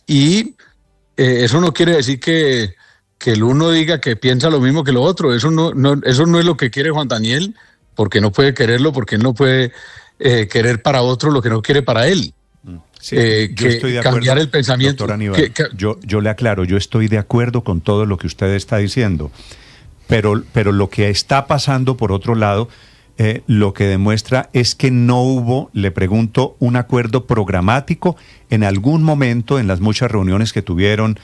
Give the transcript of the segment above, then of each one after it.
Y eso no quiere decir que el uno diga que piensa lo mismo que lo otro. Eso no es lo que quiere Juan Daniel, porque no puede quererlo, porque él no puede querer para otro lo que no quiere para él. Sí, yo estoy de acuerdo, cambiar el pensamiento. Doctor Aníbal, yo le aclaro, yo estoy de acuerdo con todo lo que usted está diciendo, pero lo que está pasando por otro lado, lo que demuestra es que no hubo, le pregunto, un acuerdo programático en algún momento en las muchas reuniones que tuvieron.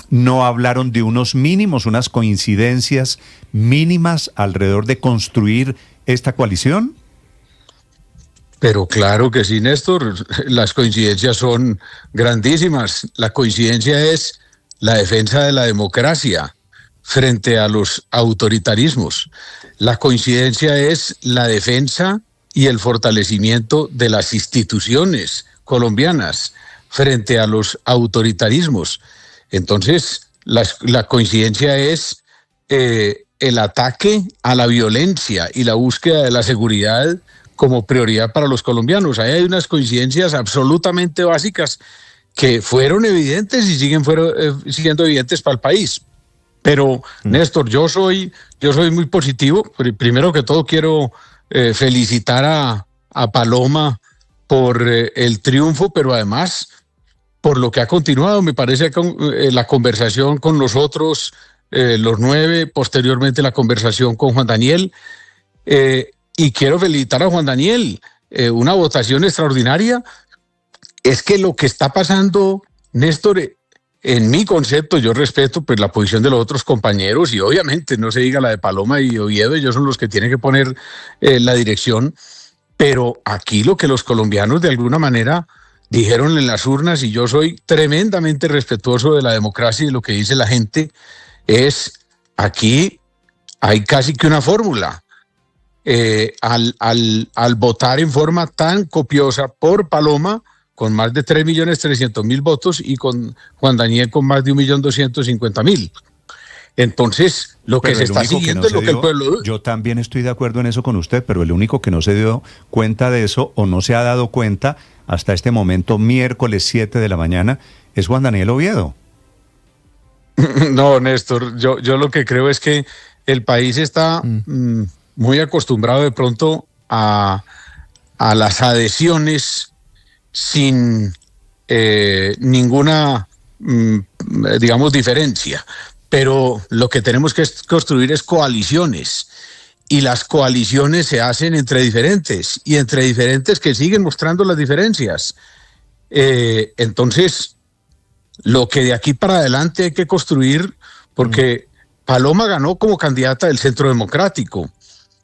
No hablaron de unos mínimos, unas coincidencias mínimas alrededor de construir esta coalición. Pero claro que sí, Néstor, las coincidencias son grandísimas. La coincidencia es la defensa de la democracia frente a los autoritarismos. La coincidencia es la defensa y el fortalecimiento de las instituciones colombianas frente a los autoritarismos. Entonces, la coincidencia es el ataque a la violencia y la búsqueda de la seguridad como prioridad para los colombianos. Ahí hay unas coincidencias absolutamente básicas que fueron evidentes y siguen siendo evidentes para el país. Pero, Néstor, yo soy muy positivo. Primero que todo quiero felicitar a Paloma por el triunfo, pero además por lo que ha continuado. Me parece que la conversación con nosotros, los 9, posteriormente la conversación con Juan Daniel, y quiero felicitar a Juan Daniel, una votación extraordinaria. Es que lo que está pasando, Néstor, en mi concepto, yo respeto pues la posición de los otros compañeros y obviamente no se diga la de Paloma y Oviedo, ellos son los que tienen que poner la dirección, pero aquí lo que los colombianos de alguna manera dijeron en las urnas, y yo soy tremendamente respetuoso de la democracia y de lo que dice la gente, es aquí hay casi que una fórmula. Al votar en forma tan copiosa por Paloma, con más de 3.300.000 votos, y con Juan Daniel con más de 1.250.000. Entonces, lo que se está siguiendo es lo que el pueblo... Yo también estoy de acuerdo en eso con usted, pero el único que no se dio cuenta de eso, o no se ha dado cuenta hasta este momento, miércoles 7 de la mañana, es Juan Daniel Oviedo. No, Néstor, yo lo que creo es que el país está muy acostumbrado de pronto a las adhesiones sin ninguna, digamos, diferencia. Pero lo que tenemos que construir es coaliciones. Y las coaliciones se hacen entre diferentes, y entre diferentes que siguen mostrando las diferencias. Entonces, lo que de aquí para adelante hay que construir, porque Paloma ganó como candidata del Centro Democrático,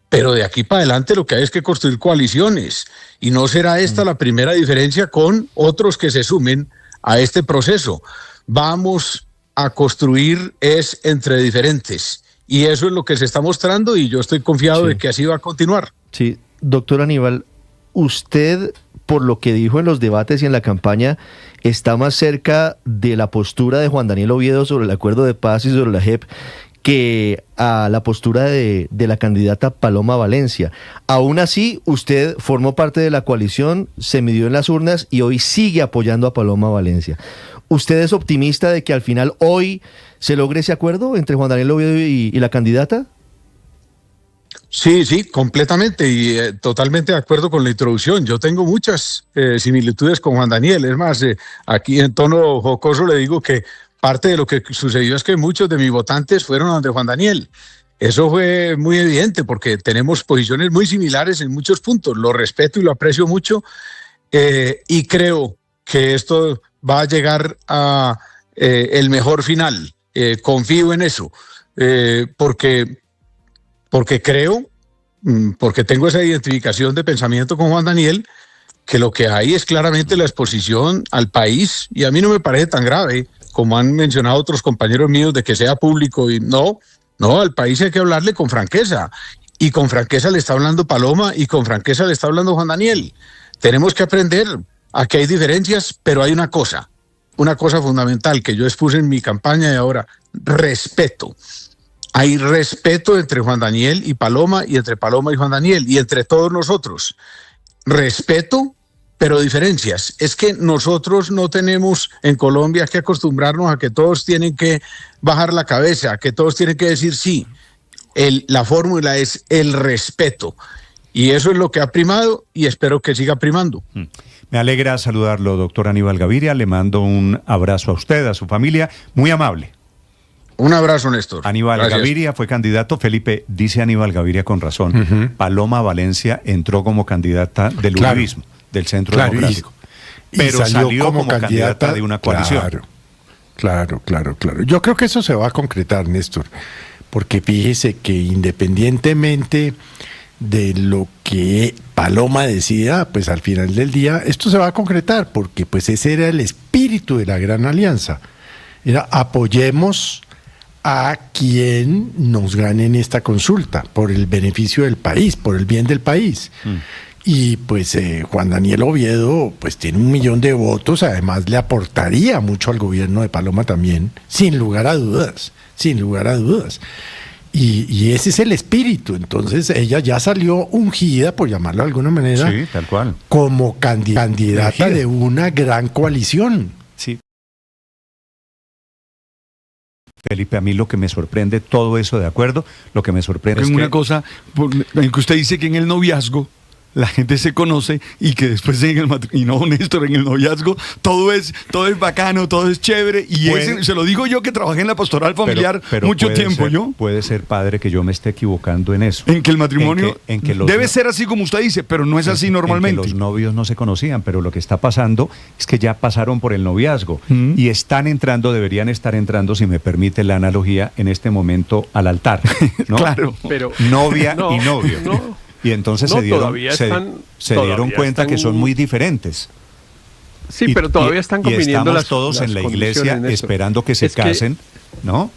pero de aquí para adelante lo que hay es que construir coaliciones, y no será esta la primera diferencia con otros que se sumen a este proceso. Vamos a construir es entre diferentes, y eso es lo que se está mostrando, y yo estoy confiado de que así va a continuar. Sí, doctor Aníbal, usted, por lo que dijo en los debates y en la campaña, está más cerca de la postura de Juan Daniel Oviedo sobre el acuerdo de paz y sobre la JEP que a la postura de la candidata Paloma Valencia. Aún así, usted formó parte de la coalición, se midió en las urnas y hoy sigue apoyando a Paloma Valencia. ¿Usted es optimista de que al final hoy se logre ese acuerdo entre Juan Daniel Oviedo y la candidata? Sí, completamente, y totalmente de acuerdo con la introducción. Yo tengo muchas similitudes con Juan Daniel. Es más, aquí en tono jocoso le digo que parte de lo que sucedió es que muchos de mis votantes fueron donde Juan Daniel. Eso fue muy evidente porque tenemos posiciones muy similares en muchos puntos. Lo respeto y lo aprecio mucho, y creo que esto va a llegar a el mejor final. Confío en eso, porque creo, porque tengo esa identificación de pensamiento con Juan Daniel, que lo que hay es claramente la exposición al país, y a mí no me parece tan grave como han mencionado otros compañeros míos de que sea público. Y no, al país hay que hablarle con franqueza, y con franqueza le está hablando Paloma, y con franqueza le está hablando Juan Daniel. Tenemos que aprender a que hay diferencias, pero hay una cosa fundamental que yo expuse en mi campaña, y ahora: respeto. Hay respeto entre Juan Daniel y Paloma, y entre Paloma y Juan Daniel, y entre todos nosotros. Respeto pero diferencias. Es que nosotros no tenemos en Colombia que acostumbrarnos a que todos tienen que bajar la cabeza, que todos tienen que decir sí. La fórmula es el respeto. Y eso es lo que ha primado y espero que siga primando. Me alegra saludarlo, doctor Aníbal Gaviria. Le mando un abrazo a usted, a su familia. Muy amable. Un abrazo, Néstor. Aníbal Gracias. Gaviria fue candidato. Felipe, dice Aníbal Gaviria con razón. Paloma Valencia entró como candidata del uribismo, del Centro Democrático. Pero salió como candidata de una coalición. Claro. Yo creo que eso se va a concretar, Néstor. Porque fíjese que independientemente de lo que Paloma decida, pues al final del día esto se va a concretar, porque pues ese era el espíritu de la Gran Alianza. Era apoyemos a quien nos gane en esta consulta, por el beneficio del país, por el bien del país. Y pues Juan Daniel Oviedo pues tiene 1 millón de votos, además le aportaría mucho al gobierno de Paloma también, sin lugar a dudas. Y ese es el espíritu. Entonces ella ya salió ungida, por llamarlo de alguna manera, sí, tal cual, como candidata de una gran coalición. Sí. Felipe, a mí lo que me sorprende, todo eso de acuerdo, lo que me sorprende es una cosa, en que usted dice que en el noviazgo la gente se conoce y que después en el matrimonio, y no, Néstor, en el noviazgo todo es bacano, todo es chévere, y se lo digo yo que trabajé en la pastoral familiar pero mucho tiempo. Puede ser, padre, que yo me esté equivocando en eso. En que el matrimonio debe ser así como usted dice, pero no es así normalmente. En que los novios no se conocían, pero lo que está pasando es que ya pasaron por el noviazgo y deberían estar entrando, si me permite la analogía, en este momento al altar, ¿no? Claro, pero novia y novio. Y entonces se dieron cuenta que son muy diferentes. Sí, pero todavía están conviniendo las todos en la iglesia esperando que se casen, ¿no?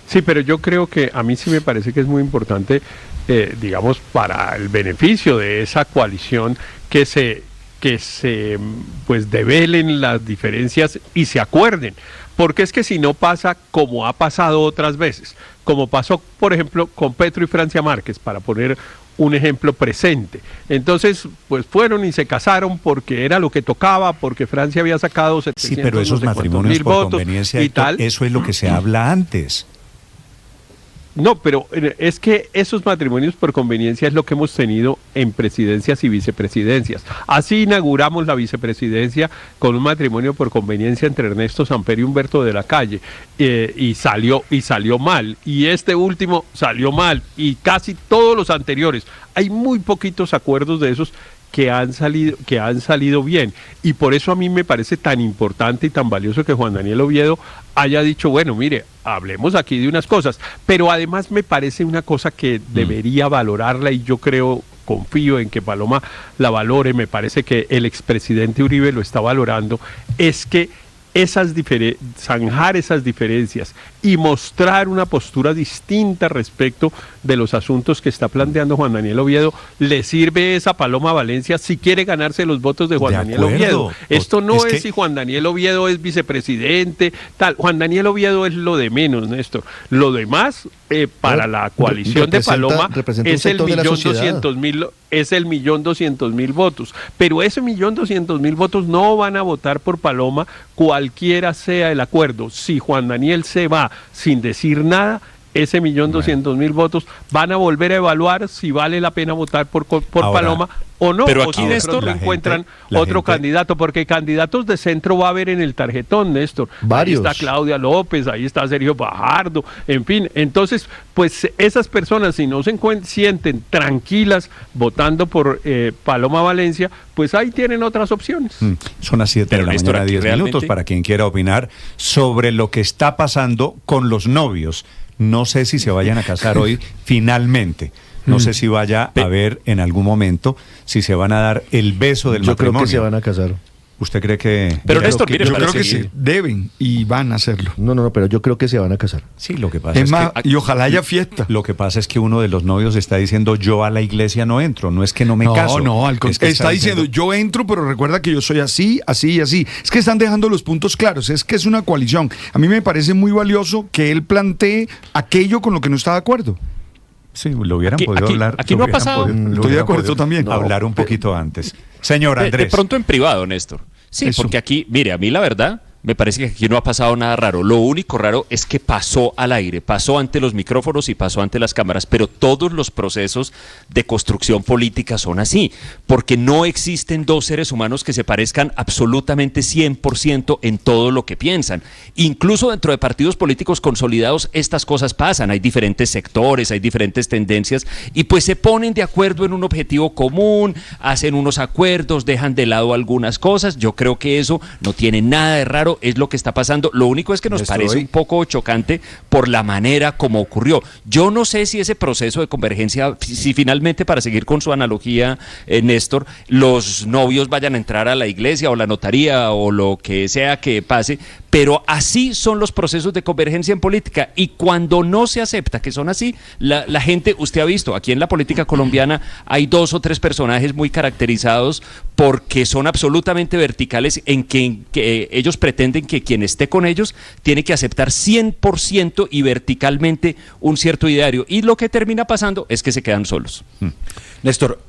Sí, pero yo creo que a mí sí me parece que es muy importante, digamos, para el beneficio de esa coalición, que se pues develen las diferencias y se acuerden. Porque es que si no pasa como ha pasado otras veces, como pasó, por ejemplo, con Petro y Francia Márquez, para poner un ejemplo presente. Entonces, pues fueron y se casaron porque era lo que tocaba, porque Francia había sacado 700 sí, pero esos matrimonios por conveniencia y tal. Eso es lo que se habla antes. No, pero es que esos matrimonios por conveniencia es lo que hemos tenido en presidencias y vicepresidencias. Así inauguramos la vicepresidencia con un matrimonio por conveniencia entre Ernesto Samper y Humberto de la Calle, y salió mal, y este último salió mal, y casi todos los anteriores. Hay muy poquitos acuerdos de esos que han salido bien, y por eso a mí me parece tan importante y tan valioso que Juan Daniel Oviedo haya dicho, bueno, mire, hablemos aquí de unas cosas, pero además me parece una cosa que debería valorarla, y yo confío en que Paloma la valore, me parece que el expresidente Uribe lo está valorando, es que zanjar esas diferencias y mostrar una postura distinta respecto de los asuntos que está planteando Juan Daniel Oviedo, le sirve esa Paloma Valencia si quiere ganarse los votos de Juan Daniel Oviedo. Esto no es si Juan Daniel Oviedo es vicepresidente, tal. Juan Daniel Oviedo es lo de menos, Néstor. Lo demás, para la coalición de Paloma, es el 1.200.000, es el 1.200.000 votos. Pero ese 1.200.000 votos no van a votar por Paloma, cualquiera sea el acuerdo. Si Juan Daniel se va sin decir nada, ese 1.200.000 votos van a volver a evaluar si vale la pena votar por Paloma o no. Pero aquí, o si Néstor, encuentran otro candidato, porque candidatos de centro va a haber en el tarjetón, Néstor. Varios. Ahí está Claudia López, ahí está Sergio Fajardo, en fin. Entonces, pues esas personas, si no se sienten tranquilas votando por Paloma Valencia, pues ahí tienen otras opciones. Son las 7 de la mañana, 10 minutos, para quien quiera opinar sobre lo que está pasando con los novios. No sé si se vayan a casar hoy finalmente. No sé si vaya a haber en algún momento si se van a dar el beso del matrimonio. Yo creo que se van a casar. ¿Usted cree que...? Pero Néstor, yo creo que sí, deben y van a hacerlo. No, pero yo creo que se van a casar. Sí, lo que pasa es más, que... Y ojalá haya fiesta. Lo que pasa es que uno de los novios está diciendo, yo a la iglesia no entro, no es que no me caso. No, está diciendo, yo entro, pero recuerda que yo soy así, así y así. Es que están dejando los puntos claros, es que es una coalición. A mí me parece muy valioso que él plantee aquello con lo que no está de acuerdo. Sí, lo hubieran Aquí- podido aquí- hablar. aquí lo no ha hubieran pasado. podido- lo Estoy de hubieran acuerdo podido también. Hablar un poquito antes. Señor Andrés. De pronto en privado, Néstor. Sí, Eso. porque aquí, mire, a mí la verdad, me parece que aquí no ha pasado nada raro. Lo único raro es que pasó al aire, pasó ante los micrófonos y pasó ante las cámaras, pero todos los procesos de construcción política son así, porque no existen dos seres humanos que se parezcan absolutamente 100% en todo lo que piensan. Incluso dentro de partidos políticos consolidados estas cosas pasan, hay diferentes sectores, hay diferentes tendencias y pues se ponen de acuerdo en un objetivo común, hacen unos acuerdos, dejan de lado algunas cosas. Yo creo que eso no tiene nada de raro, es lo que está pasando. Lo único es que nos Néstor, parece hoy- un poco chocante por la manera como ocurrió. Yo no sé si ese proceso de convergencia, si finalmente, para seguir con su analogía, Néstor, los novios vayan a entrar a la iglesia o la notaría o lo que sea que pase, pero así son los procesos de convergencia en política y cuando no se acepta que son así, la gente, usted ha visto, aquí en la política colombiana hay 2 o 3 personajes muy caracterizados porque son absolutamente verticales en que ellos pretenden que quien esté con ellos tiene que aceptar 100% y verticalmente un cierto ideario y lo que termina pasando es que se quedan solos. Néstor,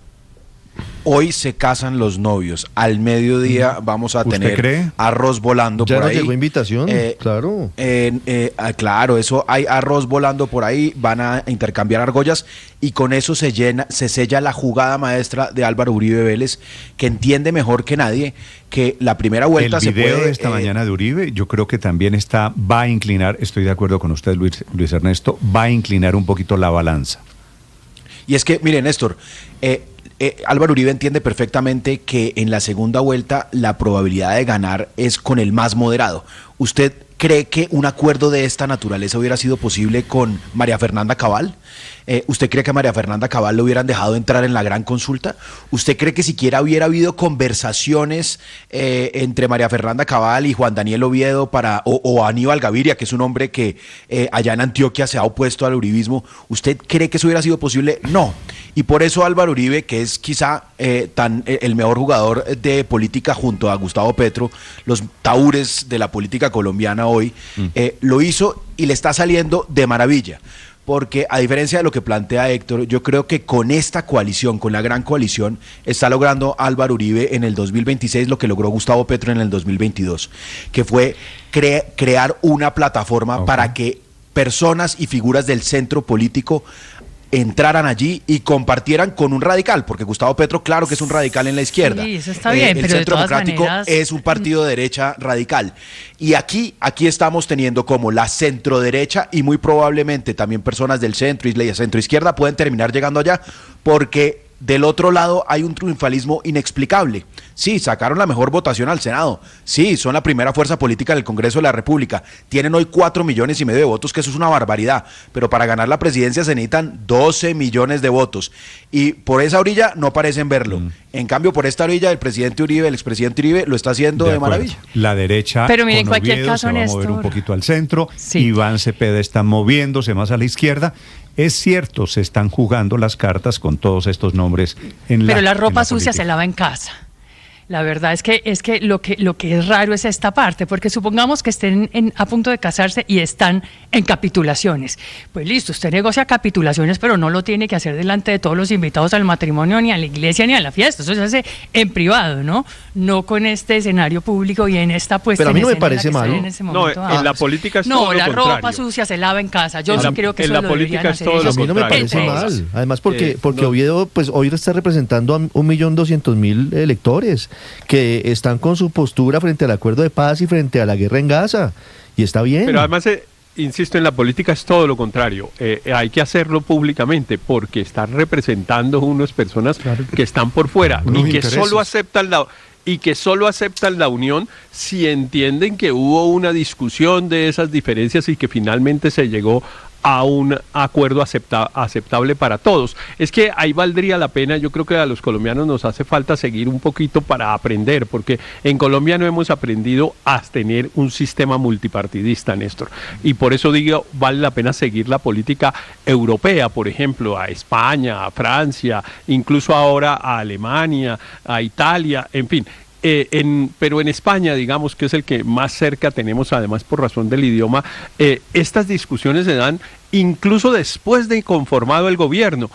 hoy se casan los novios. Al mediodía vamos a ¿Usted tener cree? arroz volando Ya por nos ahí. llegó invitación, claro. Claro, eso hay arroz volando por ahí, van a intercambiar argollas y con eso se sella la jugada maestra de Álvaro Uribe Vélez, que entiende mejor que nadie que la primera vuelta El se video puede. de esta mañana de Uribe, yo creo que también va a inclinar, estoy de acuerdo con usted, Luis Ernesto, va a inclinar un poquito la balanza. Y es que, mire, Néstor, Álvaro Uribe entiende perfectamente que en la segunda vuelta la probabilidad de ganar es con el más moderado. ¿Usted cree que un acuerdo de esta naturaleza hubiera sido posible con María Fernanda Cabal? ¿Usted cree que a María Fernanda Cabal le hubieran dejado entrar en la gran consulta? ¿Usted cree que siquiera hubiera habido conversaciones entre María Fernanda Cabal y Juan Daniel Oviedo o Aníbal Gaviria, que es un hombre que allá en Antioquia se ha opuesto al uribismo? ¿Usted cree que eso hubiera sido posible? No. Y por eso Álvaro Uribe, que es quizá el mejor jugador de política junto a Gustavo Petro, los taúres de la política colombiana hoy, lo hizo y le está saliendo de maravilla. Porque a diferencia de lo que plantea Héctor, yo creo que con esta coalición, con la gran coalición, está logrando Álvaro Uribe en el 2026 lo que logró Gustavo Petro en el 2022, que fue crear una plataforma para que personas y figuras del centro político entraran allí y compartieran con un radical, porque Gustavo Petro, claro que es un radical en la izquierda. Sí, eso está bien, el pero de Centro todas Democrático maneras es un partido de derecha radical. Y aquí estamos teniendo como la centro derecha y muy probablemente también personas del centro y la centro izquierda pueden terminar llegando allá, porque del otro lado hay un triunfalismo inexplicable. Sí, sacaron la mejor votación al Senado. Sí, son la primera fuerza política del Congreso de la República. Tienen hoy 4,5 millones de votos, que eso es una barbaridad. Pero para ganar la presidencia se necesitan 12 millones de votos. Y por esa orilla no parecen verlo. En cambio, por esta orilla, el presidente Uribe, el expresidente Uribe, lo está haciendo de acuerdo. maravilla. La derecha Pero mire, en con cualquier Oviedo caso, se va a mover un Néstor. poquito al centro, Sí. Iván Cepeda está moviéndose más a la izquierda. Es cierto, se están jugando las cartas con todos estos nombres en Pero la en ropa sucia política. se lava en casa. La verdad es que lo que es raro es esta parte, porque supongamos que estén a punto de casarse y están en capitulaciones. Pues listo, usted negocia capitulaciones, pero no lo tiene que hacer delante de todos los invitados al matrimonio, ni a la iglesia, ni a la fiesta. Eso se hace en privado, ¿no? No con este escenario público y en esta puesta Pero a mí en no me escena en la parece que están mal. en ese No, momento. en la política es No, todo lo la contrario. ropa sucia se lava en casa. Yo En sí la- creo que en eso la lo política deberían es hacer todo ellos. A mí no me contrario. parece Entre mal. Además, porque no. Oviedo, pues hoy está representando a 1.200.000 electores que están con su postura frente al acuerdo de paz y frente a la guerra en Gaza. Y está bien. Pero además, insisto, en la política es todo lo contrario. Hay que hacerlo públicamente porque están representando unas personas que están por fuera Unos y que intereses. solo aceptan la unión si entienden que hubo una discusión de esas diferencias y que finalmente se llegó a un acuerdo aceptable para todos. Es que ahí valdría la pena, yo creo que a los colombianos nos hace falta seguir un poquito para aprender, porque en Colombia no hemos aprendido a tener un sistema multipartidista, Néstor. Y por eso digo, vale la pena seguir la política europea, por ejemplo, a España, a Francia, incluso ahora a Alemania, a Italia, en fin. Pero en España, digamos que es el que más cerca tenemos, además por razón del idioma, estas discusiones se dan incluso después de conformado el gobierno.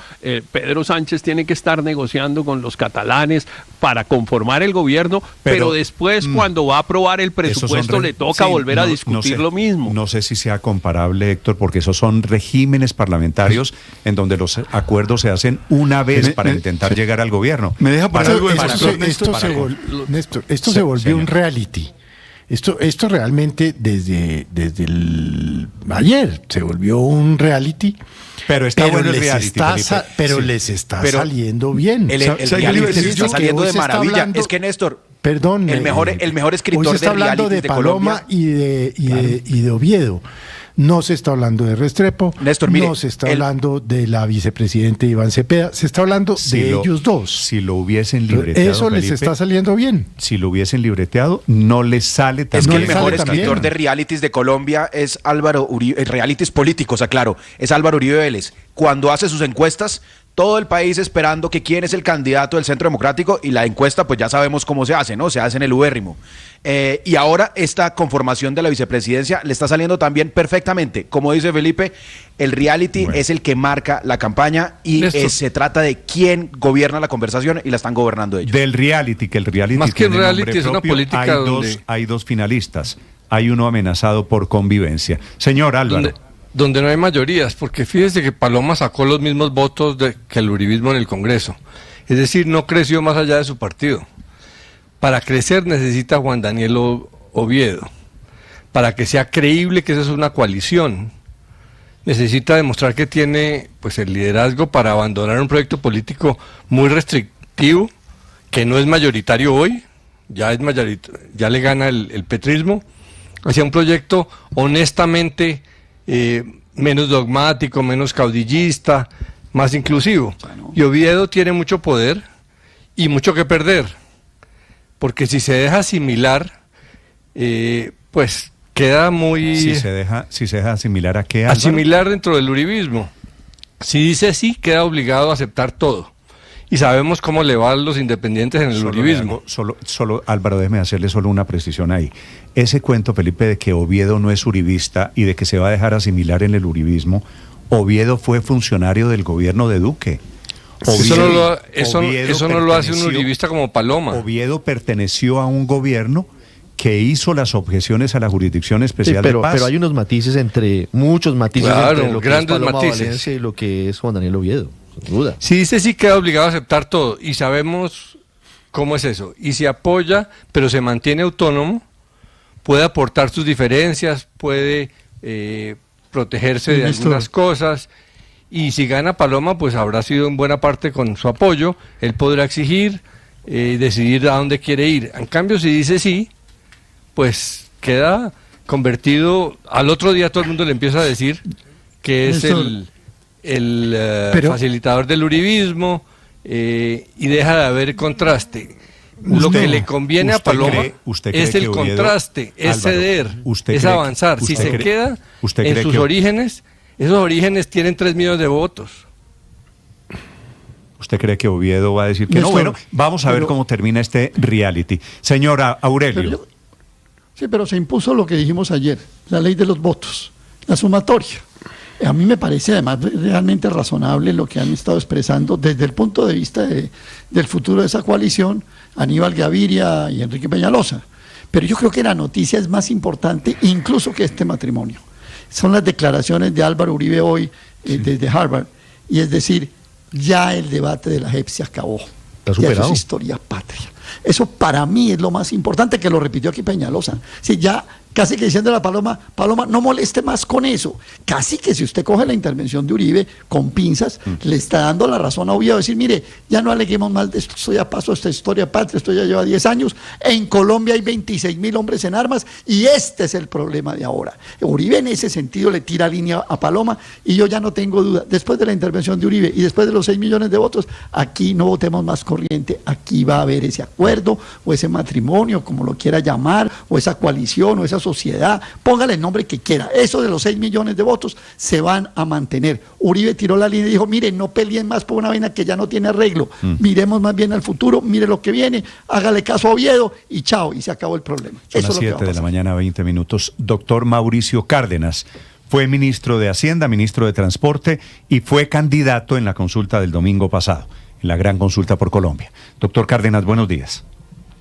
Pedro Sánchez tiene que estar negociando con los catalanes para conformar el gobierno, pero después cuando va a aprobar el presupuesto le toca volver a discutir lo mismo. No sé si sea comparable, Héctor, porque esos son regímenes parlamentarios en donde los acuerdos se hacen una vez para intentar llegar al gobierno. Me deja poner algo de Néstor, esto se volvió un reality. Esto realmente desde ayer se volvió un reality. Pero está bueno el reality, les está saliendo bien. El reality está saliendo de maravilla. Es que, Néstor, perdón, el mejor escritor hoy se está hablando de Paloma y de Oviedo. No se está hablando de Restrepo, Néstor, mire, no se está hablando de la vicepresidenta Iván Cepeda, se está hablando de ellos dos. Si lo hubiesen libreteado, eso les está saliendo bien. Si lo hubiesen libreteado, no les sale tan bien. Es que bien. el mejor escritor de realities de Colombia es Álvaro Uribe, realities políticos, aclaro, es Álvaro Uribe Vélez. Cuando hace sus encuestas, todo el país esperando que quién es el candidato del Centro Democrático, y la encuesta pues ya sabemos cómo se hace, ¿no? Se hace en el ubérrimo. Y ahora esta conformación de la vicepresidencia le está saliendo también perfectamente. Como dice Felipe, el reality es el que marca la campaña y se trata de quién gobierna la conversación, y la están gobernando ellos. Del reality, que el reality más que el reality nombre es una propio, política hay dos finalistas. Hay uno amenazado por convivencia. Señor Álvaro. Donde no hay mayorías, porque fíjese que Paloma sacó los mismos votos que el uribismo en el Congreso. Es decir, no creció más allá de su partido. Para crecer necesita Juan Daniel Oviedo. Para que sea creíble que esa es una coalición, necesita demostrar que tiene pues el liderazgo para abandonar un proyecto político muy restrictivo, que no es mayoritario hoy, ya le gana el petrismo, hacia un proyecto honestamente menos dogmático, menos caudillista, más inclusivo. Y Oviedo tiene mucho poder y mucho que perder, porque si se deja asimilar, pues queda muy... Si se deja asimilar, ¿a qué, Álvaro? Asimilar dentro del uribismo. Si dice sí, queda obligado a aceptar todo. Y sabemos cómo le va a los independientes en el uribismo. Solo, Álvaro, déjeme hacerle solo una precisión ahí. Ese cuento, Felipe, de que Oviedo no es uribista y de que se va a dejar asimilar en el uribismo, Oviedo fue funcionario del gobierno de Duque. Eso no lo hace un uribista como Paloma. Oviedo perteneció a un gobierno que hizo las objeciones a la Jurisdicción Especial de Paz. Pero hay unos matices muchos matices entre lo que es Paloma Valencia y lo que es Juan Daniel Oviedo. Sin duda. Si dice sí, queda obligado a aceptar todo, y sabemos cómo es eso, y si apoya pero se mantiene autónomo, puede aportar sus diferencias, puede protegerse de algunas cosas, y si gana Paloma pues habrá sido en buena parte con su apoyo, él podrá exigir, decidir a dónde quiere ir. En cambio, si dice sí, pues queda convertido, al otro día todo el mundo le empieza a decir que es el facilitador del uribismo, y deja de haber contraste. Lo que le conviene a Paloma es el contraste, es ceder, es avanzar. Si se queda en sus orígenes, esos orígenes tienen 3 millones de votos. ¿Usted cree que Oviedo va a decir que no? Bueno, vamos a ver cómo termina este reality. Señora Aurelio. Sí, pero se impuso lo que dijimos ayer, la ley de los votos, la sumatoria. A mí me parece además realmente razonable lo que han estado expresando desde el punto de vista del futuro de esa coalición, Aníbal Gaviria y Enrique Peñalosa. Pero yo creo que la noticia es más importante incluso que este matrimonio. Son las declaraciones de Álvaro Uribe hoy desde Harvard, y es decir, ya el debate de la JEP se acabó. Ya eso es historia patria. Eso para mí es lo más importante, que lo repitió aquí Peñalosa. Si ya casi que diciendo a Paloma, no moleste más con eso. Casi que si usted coge la intervención de Uribe con pinzas, le está dando la razón a Oviedo, decir, mire, ya no aleguemos mal de esto, ya pasó esta historia patria, esto ya lleva 10 años, en Colombia hay 26.000 hombres en armas y este es el problema de ahora. Uribe en ese sentido le tira línea a Paloma, y yo ya no tengo duda, después de la intervención de Uribe y después de los 6 millones de votos, aquí no votemos más corriente, aquí va a haber ese acuerdo o ese matrimonio, como lo quiera llamar, o esa coalición o esa sociedad, póngale el nombre que quiera. Eso de los 6 millones de votos se van a mantener. Uribe tiró la línea y dijo, mire, no peleen más por una vaina que ya no tiene arreglo, miremos más bien al futuro, mire lo que viene, hágale caso a Oviedo y chao, y se acabó el problema. Son las 7 de la mañana, 20 minutos. Doctor Mauricio Cárdenas, fue ministro de Hacienda, ministro de Transporte y fue candidato en la consulta del domingo pasado, en la gran consulta por Colombia. Doctor Cárdenas, buenos días.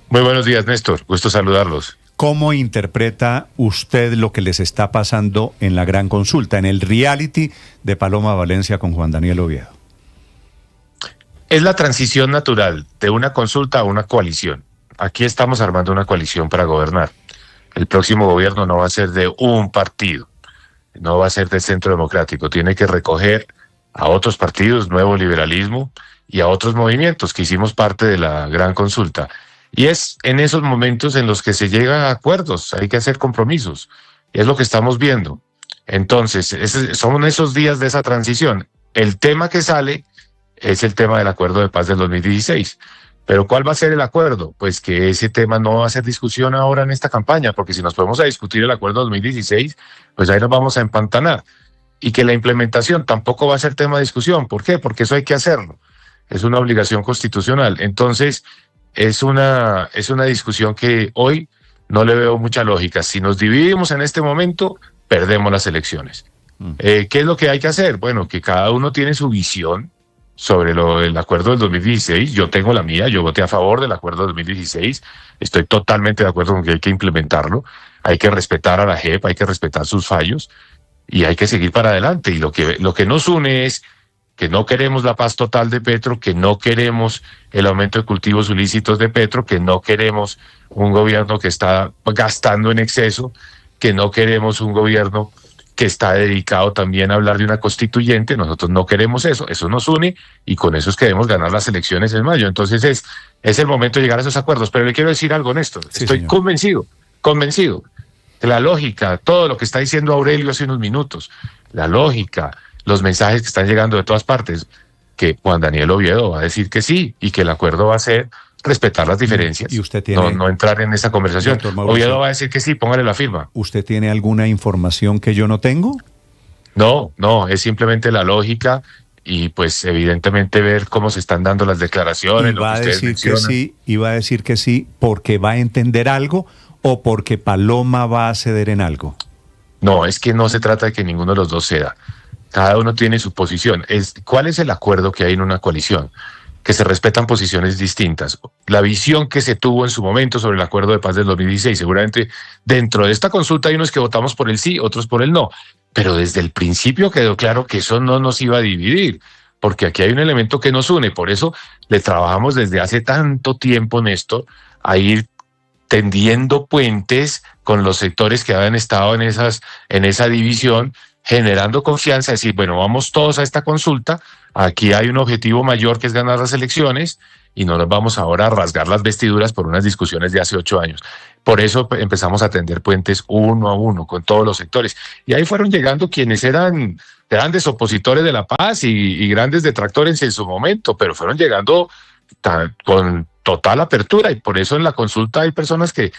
Muy buenos días, Néstor. Gusto saludarlos. ¿Cómo interpreta usted lo que les está pasando en la gran consulta, en el reality de Paloma Valencia con Juan Daniel Oviedo? Es la transición natural de una consulta a una coalición. Aquí estamos armando una coalición para gobernar. El próximo gobierno no va a ser de un partido, no va a ser del Centro Democrático. Tiene que recoger a otros partidos, nuevo liberalismo, y a otros movimientos que hicimos parte de la gran consulta. Y es en esos momentos en los que se llegan a acuerdos, hay que hacer compromisos. Es lo que estamos viendo. Entonces, son esos días de esa transición. El tema que sale es el tema del acuerdo de paz del 2016. Pero ¿cuál va a ser el acuerdo? Pues que ese tema no va a ser discusión ahora en esta campaña, porque si nos podemos a discutir el acuerdo 2016, pues ahí nos vamos a empantanar. Y que la implementación tampoco va a ser tema de discusión. ¿Por qué? Porque eso hay que hacerlo. Es una obligación constitucional. Entonces, es una discusión que hoy no le veo mucha lógica. Si nos dividimos en este momento, perdemos las elecciones. ¿Qué es lo que hay que hacer? Bueno, que cada uno tiene su visión sobre el acuerdo del 2016. Yo tengo la mía, yo voté a favor del acuerdo del 2016. Estoy totalmente de acuerdo con que hay que implementarlo. Hay que respetar a la JEP, hay que respetar sus fallos y hay que seguir para adelante. Y lo que nos une es que no queremos la paz total de Petro, que no queremos el aumento de cultivos ilícitos de Petro, que no queremos un gobierno que está gastando en exceso, que no queremos un gobierno que está dedicado también a hablar de una constituyente. Nosotros no queremos eso nos une y con eso es que debemos ganar las elecciones en mayo. Entonces es el momento de llegar a esos acuerdos. Pero le quiero decir algo, Néstor, Sí, estoy señor. convencido de la lógica, todo lo que está diciendo Aurelio hace unos minutos, la lógica, los mensajes que están llegando de todas partes, que Juan Daniel Oviedo va a decir que sí y que el acuerdo va a ser respetar las diferencias. Y usted tiene, no entrar en esa conversación. Oviedo va a decir que sí, póngale la firma. ¿Usted tiene alguna información que yo no tengo? No, es simplemente la lógica y pues evidentemente ver cómo se están dando las declaraciones. ¿Y va a decir que sí? ¿Y va a decir que sí porque va a entender algo o porque Paloma va a ceder en algo? No, es que no se trata de que ninguno de los dos ceda. Cada uno tiene su posición. ¿Cuál es el acuerdo que hay en una coalición? Que se respetan posiciones distintas. La visión que se tuvo en su momento sobre el acuerdo de paz del 2016, seguramente dentro de esta consulta hay unos que votamos por el sí, otros por el no, pero desde el principio quedó claro que eso no nos iba a dividir, porque aquí hay un elemento que nos une. Por eso le trabajamos desde hace tanto tiempo, Néstor, a ir tendiendo puentes con los sectores que habían estado en esa división, generando confianza, decir, bueno, vamos todos a esta consulta, aquí hay un objetivo mayor que es ganar las elecciones y no nos vamos ahora a rasgar las vestiduras por unas discusiones de hace 8 años. Por eso empezamos a tender puentes uno a uno con todos los sectores. Y ahí fueron llegando quienes eran grandes opositores de la paz y grandes detractores en su momento, pero fueron llegando con total apertura y por eso en la consulta hay personas que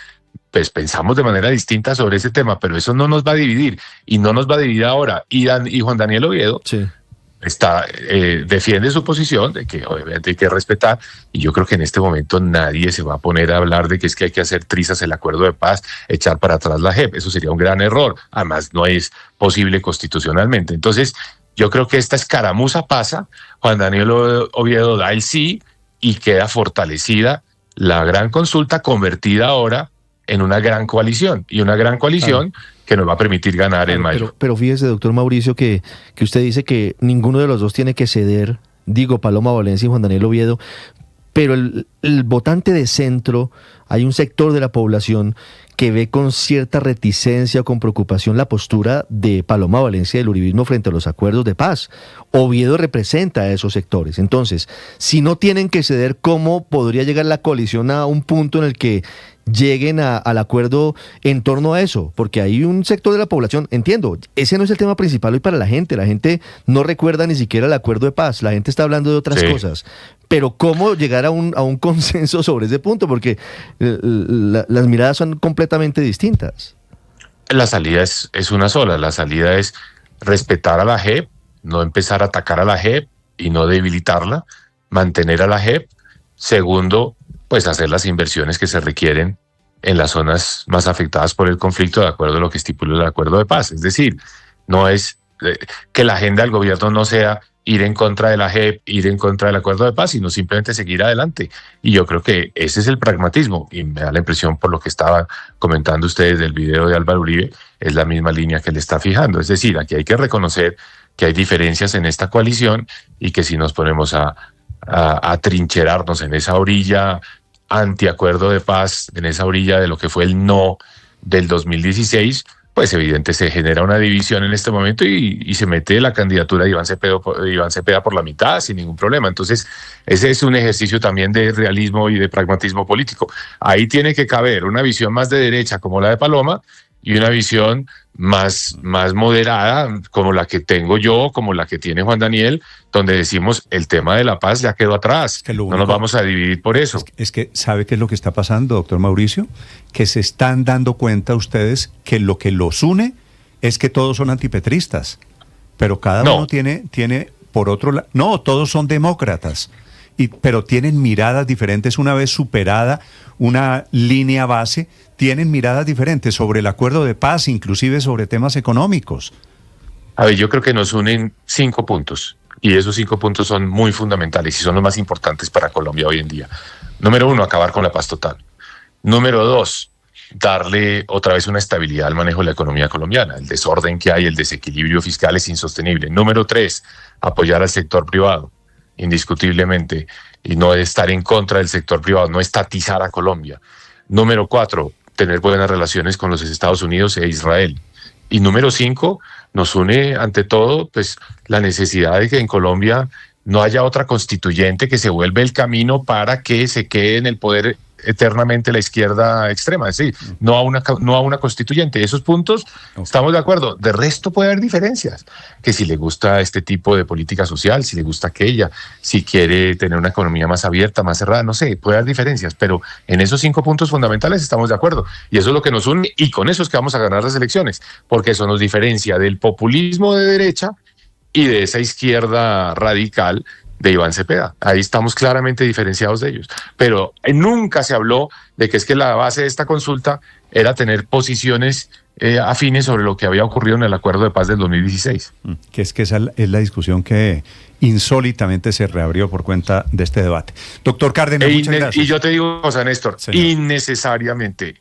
pues pensamos de manera distinta sobre ese tema, pero eso no nos va a dividir y no nos va a dividir ahora. Y Juan Daniel Oviedo defiende su posición de que obviamente hay que respetar y yo creo que en este momento nadie se va a poner a hablar de que es que hay que hacer trizas el acuerdo de paz, echar para atrás la JEP. Eso sería un gran error. Además no es posible constitucionalmente. Entonces yo creo que esta escaramuza pasa, Juan Daniel Oviedo da el sí y queda fortalecida la gran consulta convertida ahora en una gran coalición, y una gran coalición que nos va a permitir ganar en mayo. Pero fíjese, doctor Mauricio, que usted dice que ninguno de los dos tiene que ceder, digo, Paloma Valencia y Juan Daniel Oviedo, pero el votante de centro, hay un sector de la población que ve con cierta reticencia o con preocupación la postura de Paloma Valencia del uribismo frente a los acuerdos de paz. Oviedo representa a esos sectores. Entonces, si no tienen que ceder, ¿cómo podría llegar la coalición a un punto en el que lleguen al acuerdo en torno a eso? Porque hay un sector de la población, entiendo, ese no es el tema principal hoy para la gente no recuerda ni siquiera el acuerdo de paz, la gente está hablando de otras cosas, pero ¿cómo llegar a un consenso sobre ese punto? Porque las miradas son completamente distintas. La salida es una sola, la salida es respetar a la JEP, no empezar a atacar a la JEP y no debilitarla, mantener a la JEP. Segundo, pues hacer las inversiones que se requieren en las zonas más afectadas por el conflicto de acuerdo a lo que estipula el acuerdo de paz. Es decir, No es que la agenda del gobierno no sea ir en contra de la JEP, ir en contra del acuerdo de paz, sino simplemente seguir adelante. Y yo creo que ese es el pragmatismo, y me da la impresión por lo que estaban comentando ustedes del video de Álvaro Uribe, es la misma línea que le está fijando. Es decir, aquí hay que reconocer que hay diferencias en esta coalición y que si nos ponemos a trincherarnos en esa orilla antiacuerdo de paz, en esa orilla de lo que fue el no del 2016, pues evidente se genera una división en este momento y se mete la candidatura de Iván Cepeda por la mitad sin ningún problema. Entonces, ese es un ejercicio también de realismo y de pragmatismo político. Ahí tiene que caber una visión más de derecha como la de Paloma y una visión más moderada como la que tengo yo, como la que tiene Juan Daniel, donde decimos el tema de la paz ya quedó atrás, no nos vamos a dividir por eso. Es que ¿sabe qué es lo que está pasando, doctor Mauricio? Que se están dando cuenta ustedes que lo que los une es que todos son antipetristas, pero cada uno tiene por otro lado, no, todos son demócratas, pero tienen miradas diferentes. Una vez superada una línea base, tienen miradas diferentes sobre el acuerdo de paz, inclusive sobre temas económicos. A ver, yo creo que nos unen 5 puntos, y esos 5 puntos son muy fundamentales y son los más importantes para Colombia hoy en día. Número 1, acabar con la paz total. Número 2, darle otra vez una estabilidad al manejo de la economía colombiana. El desorden que hay, el desequilibrio fiscal es insostenible. Número 3, apoyar al sector privado, indiscutiblemente, y no estar en contra del sector privado, no estatizar a Colombia. Número 4, tener buenas relaciones con los Estados Unidos e Israel. Y número 5, nos une ante todo pues la necesidad de que en Colombia no haya otra constituyente que se vuelva el camino para que se quede en el poder eternamente la izquierda extrema, es decir, no a una constituyente. Esos puntos estamos de acuerdo. De resto puede haber diferencias, que si le gusta este tipo de política social, si le gusta aquella, si quiere tener una economía más abierta, más cerrada, no sé, puede haber diferencias, pero en esos 5 puntos fundamentales estamos de acuerdo, y eso es lo que nos une, y con eso es que vamos a ganar las elecciones, porque eso nos diferencia del populismo de derecha y de esa izquierda radical de Iván Cepeda. Ahí estamos claramente diferenciados de ellos. Pero nunca se habló de que es que la base de esta consulta era tener posiciones afines sobre lo que había ocurrido en el acuerdo de paz del 2016. Que esa es la discusión que insólitamente se reabrió por cuenta de este debate. Doctor Cárdenas, muchas gracias. Y yo te digo una cosa, Néstor, innecesariamente.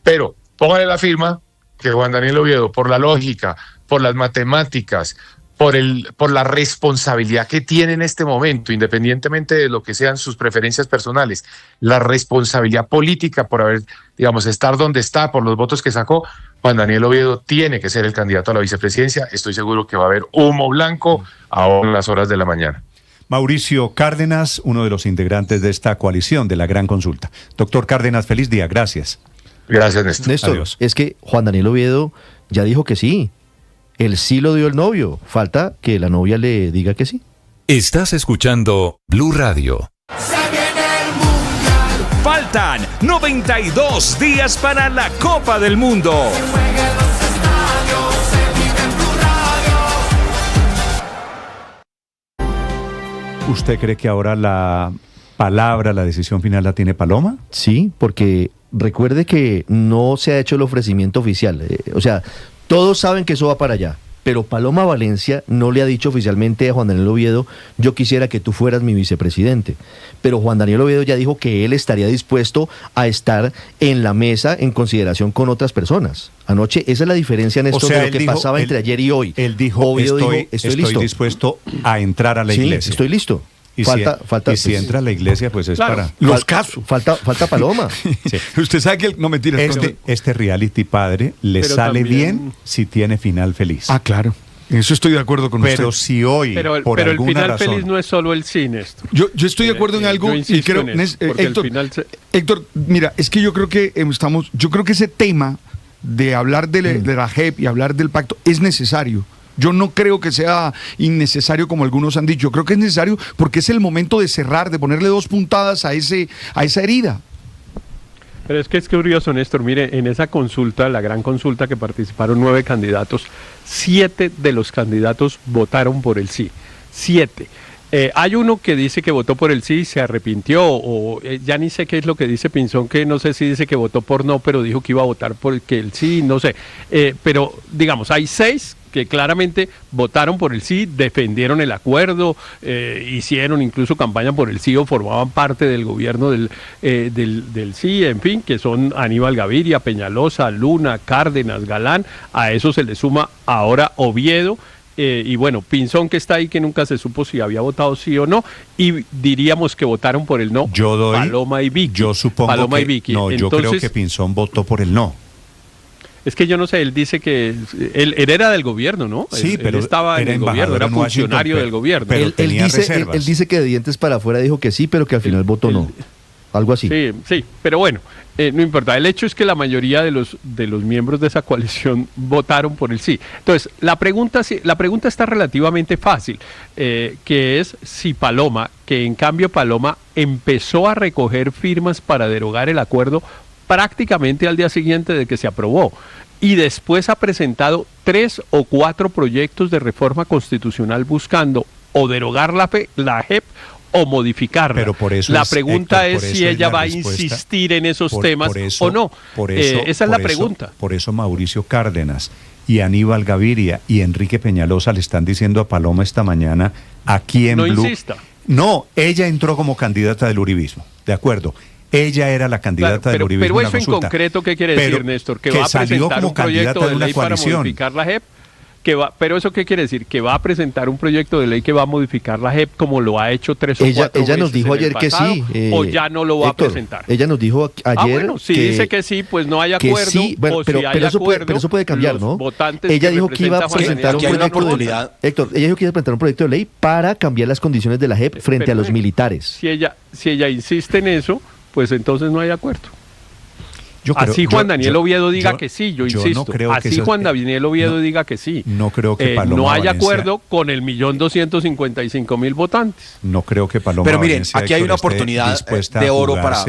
Pero póngale la firma que Juan Daniel Oviedo, por la lógica, por las matemáticas, por la responsabilidad que tiene en este momento, independientemente de lo que sean sus preferencias personales, la responsabilidad política por haber, estar donde está, por los votos que sacó, Juan Daniel Oviedo tiene que ser el candidato a la vicepresidencia. Estoy seguro que va a haber humo blanco ahora en las horas de la mañana. Mauricio Cárdenas, uno de los integrantes de esta coalición de la Gran Consulta. Doctor Cárdenas, feliz día, gracias. Gracias, Néstor. Néstor, adiós. Es que Juan Daniel Oviedo ya dijo que sí. Él sí lo dio el novio. Falta que la novia le diga que sí. Estás escuchando Blue Radio. Faltan 92 días para la Copa del Mundo. ¿Usted cree que ahora la decisión final la tiene Paloma? Sí, porque recuerde que no se ha hecho el ofrecimiento oficial. Todos saben que eso va para allá, pero Paloma Valencia no le ha dicho oficialmente a Juan Daniel Oviedo: yo quisiera que tú fueras mi vicepresidente. Pero Juan Daniel Oviedo ya dijo que él estaría dispuesto a estar en la mesa en consideración con otras personas. Anoche, esa es la diferencia, Néstor, de lo que pasaba entre ayer y hoy. Él dijo, estoy listo. Dispuesto a entrar a la iglesia. Estoy listo. Y si entra a la iglesia, pues es claro, para los casos. Falta Paloma. Sí. Usted sabe que no mentira. Este reality, padre, le sale también bien si tiene final feliz. Ah, claro. En eso estoy de acuerdo con usted. Pero si hoy, pero el final feliz no es solo el cine. Yo estoy de acuerdo en algo y creo, Héctor, mira, es que yo creo que yo creo que ese tema de hablar de la JEP y hablar del pacto es necesario. Yo no creo que sea innecesario como algunos han dicho. Creo que es necesario porque es el momento de cerrar, de ponerle 2 puntadas a esa herida. Pero es curioso, Néstor. Mire, en esa consulta, la gran consulta que participaron 9 candidatos, 7 de los candidatos votaron por el sí. 7. Hay uno que dice que votó por el sí y se arrepintió, o ya ni sé qué es lo que dice Pinzón, que no sé si dice que votó por no, pero dijo que iba a votar por el sí, no sé. Pero digamos, hay 6 que claramente votaron por el sí, defendieron el acuerdo, hicieron incluso campaña por el sí o formaban parte del gobierno del sí, en fin, que son Aníbal Gaviria, Peñalosa, Luna, Cárdenas, Galán. A eso se le suma ahora Oviedo. Y bueno, Pinzón, que está ahí, que nunca se supo si había votado sí o no, y diríamos que votaron por el no. Yo doy, Paloma y Vicky. Yo supongo Paloma que, y Vicky. no, yo creo que Pinzón votó por el no. Es que yo no sé, él dice que él era del gobierno, ¿no? Sí, pero él estaba en el gobierno, era funcionario del gobierno. Pero él dice que de dientes para afuera dijo que sí, pero que al final votó no. Algo así. Sí, pero bueno, no importa. El hecho es que la mayoría de los miembros de esa coalición votaron por el sí. Entonces, la pregunta está relativamente fácil, que es si Paloma, que en cambio Paloma empezó a recoger firmas para derogar el acuerdo prácticamente al día siguiente de que se aprobó, y después ha presentado 3 o 4 proyectos de reforma constitucional buscando o derogar la JEP o modificarla. Pero por eso la pregunta es si ella va a insistir en esos temas o no. Esa es la pregunta. Por eso Mauricio Cárdenas y Aníbal Gaviria y Enrique Peñalosa le están diciendo a Paloma esta mañana aquí en Blue. No insista. No, ella entró como candidata del uribismo, de acuerdo. Ella era la candidata del uribismo. Pero eso en concreto, ¿qué quiere decir, Néstor? ¿Que va a presentar un proyecto de ley para modificar la JEP? Pero eso qué quiere decir, que va a presentar un proyecto de ley que va a modificar la JEP como lo ha hecho 3 o 4 veces. Ella nos dijo ayer que sí. O ya no lo va a presentar. Ella nos dijo ayer. Bueno, si dice que sí, pues no hay acuerdo. Sí, bueno, pero eso puede cambiar, ¿no? Ella dijo que iba a presentar un proyecto de ley. Héctor, ella dijo que iba a presentar un proyecto de ley para cambiar las condiciones de la JEP frente a los militares. Si ella insiste en eso, pues entonces no hay acuerdo. Así Juan Daniel Oviedo diga que sí, yo insisto. No creo así Juan Daniel Oviedo diga que sí. No creo que Paloma no hay Valencia, acuerdo con el 1.255.000 votantes. No creo que Paloma Pero miren, Valencia, aquí hay una oportunidad de oro para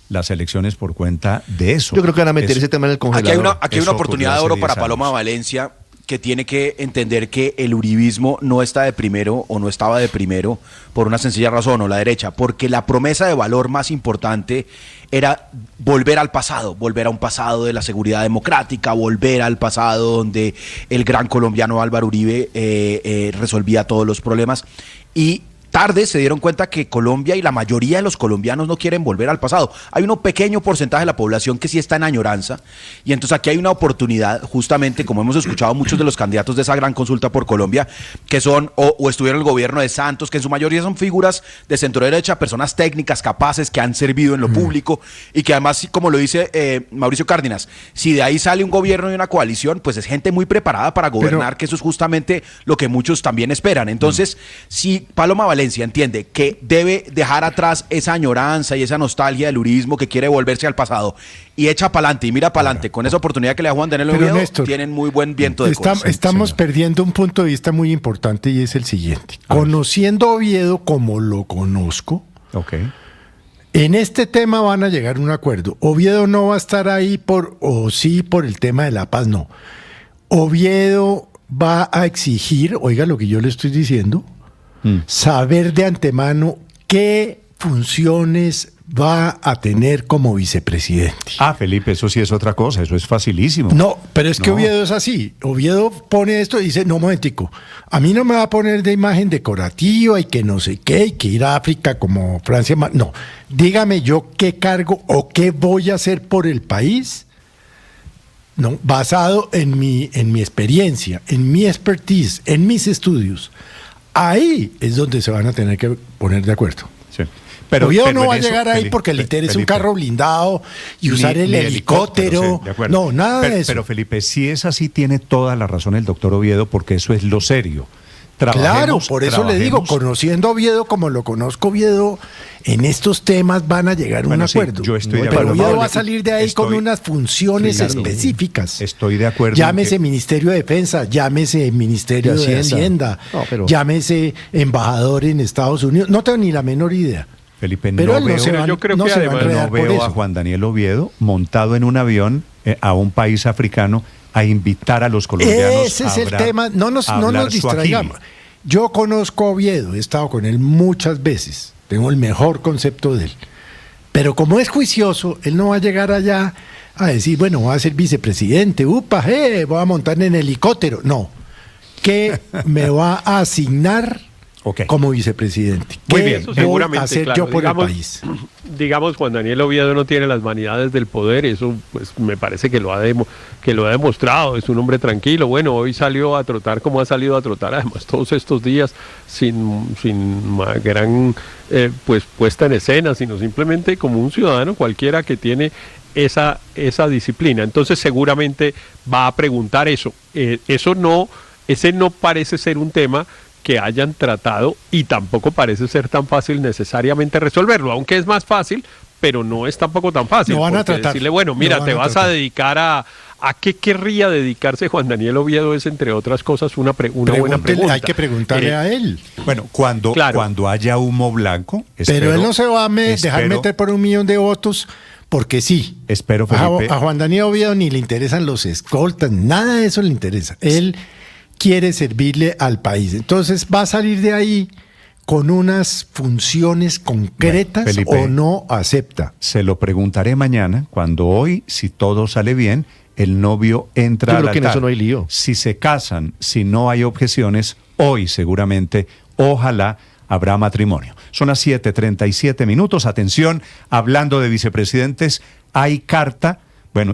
las elecciones por cuenta de eso. Yo creo que van a meter ese tema en el congelador. Aquí hay una oportunidad de oro para Paloma Valencia, que tiene que entender que el uribismo no está de primero o no estaba de primero por una sencilla razón, o la derecha, porque la promesa de valor más importante era volver al pasado, volver a un pasado de la seguridad democrática, volver al pasado donde el gran colombiano Álvaro Uribe resolvía todos los problemas, y tarde se dieron cuenta que Colombia y la mayoría de los colombianos no quieren volver al pasado. Hay un pequeño porcentaje de la población que sí está en añoranza, y entonces aquí hay una oportunidad, justamente como hemos escuchado muchos de los candidatos de esa gran consulta por Colombia, que son o estuvieron en el gobierno de Santos, que en su mayoría son figuras de centro derecha, personas técnicas, capaces, que han servido en lo público, y que además, como lo dice Mauricio Cárdenas, si de ahí sale un gobierno y una coalición, pues es gente muy preparada para gobernar, que eso es justamente lo que muchos también esperan. Entonces, si Paloma Valencia entiende que debe dejar atrás esa añoranza y esa nostalgia del uribismo, que quiere volverse al pasado, y echa para adelante y mira para adelante con esa oportunidad que le da Juan Daniel Oviedo, tienen muy buen viento de cosas. Estamos perdiendo un punto de vista muy importante, y es el siguiente. Conociendo a Oviedo como lo conozco, en este tema van a llegar a un acuerdo. Oviedo no va a estar ahí por el tema de la paz, no. Oviedo va a exigir, oiga lo que yo le estoy diciendo, saber de antemano qué funciones va a tener como vicepresidente. Felipe, eso sí es otra cosa, eso es facilísimo. No, pero es que Oviedo es así. Oviedo pone esto y dice, no, momentico, a mí no me va a poner de imagen decorativa y que no sé qué, y que ir a África como Francia. No, dígame yo qué cargo o qué voy a hacer por el país, no, basado en mi experiencia, en mi expertise, en mis estudios. Ahí es donde se van a tener que poner de acuerdo. Sí. Oviedo no va a llegar ahí porque el ITER es un carro blindado y usar el helicóptero. Sí, no, nada de eso. Pero Felipe, si es así, tiene toda la razón el doctor Oviedo, porque eso es lo serio. Claro, por eso le digo, conociendo a Oviedo como lo conozco Oviedo, en estos temas van a llegar a un acuerdo. Yo estoy de acuerdo. Pero Oviedo va a salir de ahí con unas funciones específicas. Estoy de acuerdo. Llámese Ministerio de Defensa, llámese Ministerio de Hacienda, llámese embajador en Estados Unidos. No tengo ni la menor idea. Felipe, no veo a Juan Daniel Oviedo montado en un avión a un país africano a invitar a los colombianos ese es el tema, no nos distraigamos. Yo conozco a Oviedo, he estado con él muchas veces, tengo el mejor concepto de él. Pero como es juicioso, él no va a llegar allá a decir, bueno, voy a ser vicepresidente, voy a montar en helicóptero. No. ¿Qué me va a asignar como vicepresidente? Muy ¿Qué bien, voy seguramente, a hacer claro, yo por el país? Digamos, Juan Daniel Oviedo no tiene las vanidades del poder, eso pues me parece que lo ha demostrado, es un hombre tranquilo. Bueno, hoy salió a trotar como ha salido a trotar, además todos estos días sin gran pues puesta en escena, sino simplemente como un ciudadano cualquiera que tiene esa disciplina. Entonces seguramente va a preguntar eso. Ese no parece ser un tema que hayan tratado y tampoco parece ser tan fácil necesariamente resolverlo, aunque es más fácil, pero no es tampoco tan fácil. Lo van a tratar. Decirle, bueno, mira, te vas a dedicar a qué querría dedicarse Juan Daniel Oviedo es, entre otras cosas, una buena pregunta. Hay que preguntarle a él. Bueno, cuando haya humo blanco... Pero él no se va a dejar meter por 1 millón de votos... Porque sí, espero, Felipe. A Juan Daniel Oviedo ni le interesan los escoltas, nada de eso le interesa. Él quiere servirle al país. Entonces va a salir de ahí con unas funciones concretas, Felipe, o no acepta. Se lo preguntaré mañana, cuando hoy, si todo sale bien, el novio entra al altar. Yo creo que en eso no hay lío. Si se casan, si no hay objeciones, hoy seguramente, ojalá, habrá matrimonio. Son las 7:37. Atención, hablando de vicepresidentes, hay carta,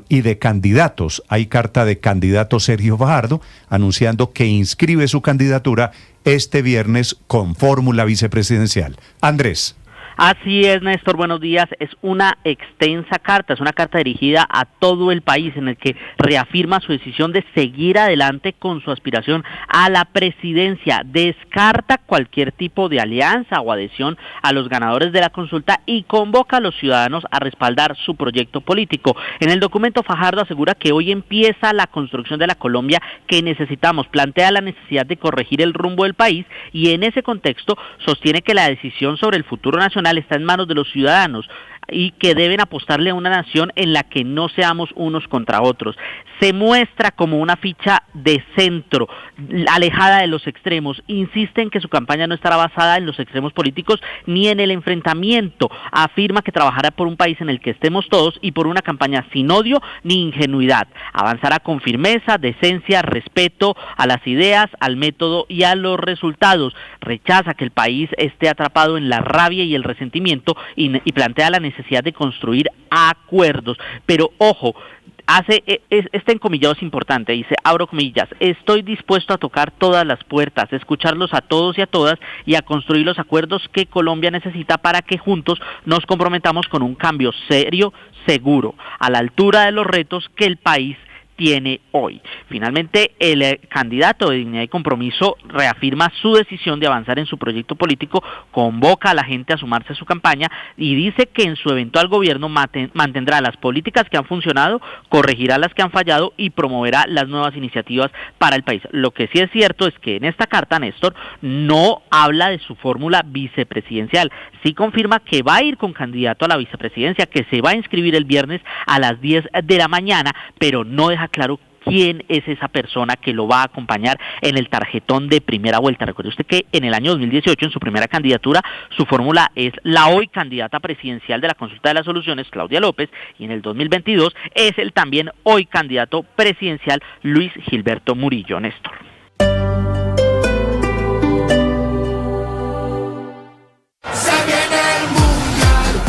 y de candidatos. Hay carta de candidato Sergio Fajardo anunciando que inscribe su candidatura este viernes con fórmula vicepresidencial. Andrés. Así es, Néstor, buenos días. Es una extensa carta, es una carta dirigida a todo el país en el que reafirma su decisión de seguir adelante con su aspiración a la presidencia. Descarta cualquier tipo de alianza o adhesión a los ganadores de la consulta y convoca a los ciudadanos a respaldar su proyecto político. En el documento, Fajardo asegura que hoy empieza la construcción de la Colombia que necesitamos, plantea la necesidad de corregir el rumbo del país y en ese contexto sostiene que la decisión sobre el futuro nacional está en manos de los ciudadanos y que deben apostarle a una nación en la que no seamos unos contra otros. Se muestra como una ficha de centro, alejada de los extremos. Insiste en que su campaña no estará basada en los extremos políticos ni en el enfrentamiento. Afirma que trabajará por un país en el que estemos todos y por una campaña sin odio ni ingenuidad. Avanzará con firmeza, decencia, respeto a las ideas, al método y a los resultados. Rechaza que el país esté atrapado en la rabia y el resentimiento y plantea la necesidad de construir acuerdos. Pero ojo, este encomillado es importante, dice, abro comillas, estoy dispuesto a tocar todas las puertas, escucharlos a todos y a todas y a construir los acuerdos que Colombia necesita para que juntos nos comprometamos con un cambio serio, seguro, a la altura de los retos que el país tiene hoy. Finalmente, el candidato de Dignidad y Compromiso reafirma su decisión de avanzar en su proyecto político, convoca a la gente a sumarse a su campaña y dice que en su eventual gobierno mantendrá las políticas que han funcionado, corregirá las que han fallado y promoverá las nuevas iniciativas para el país. Lo que sí es cierto es que en esta carta, Néstor, no habla de su fórmula vicepresidencial. Sí confirma que va a ir con candidato a la vicepresidencia, que se va a inscribir el viernes a las 10 de la mañana, pero no deja claro quién es esa persona que lo va a acompañar en el tarjetón de primera vuelta. Recuerde usted que en el año 2018, en su primera candidatura, su fórmula es la hoy candidata presidencial de la Consulta de las Soluciones, Claudia López, y en el 2022 es el también hoy candidato presidencial, Luis Gilberto Murillo. Néstor.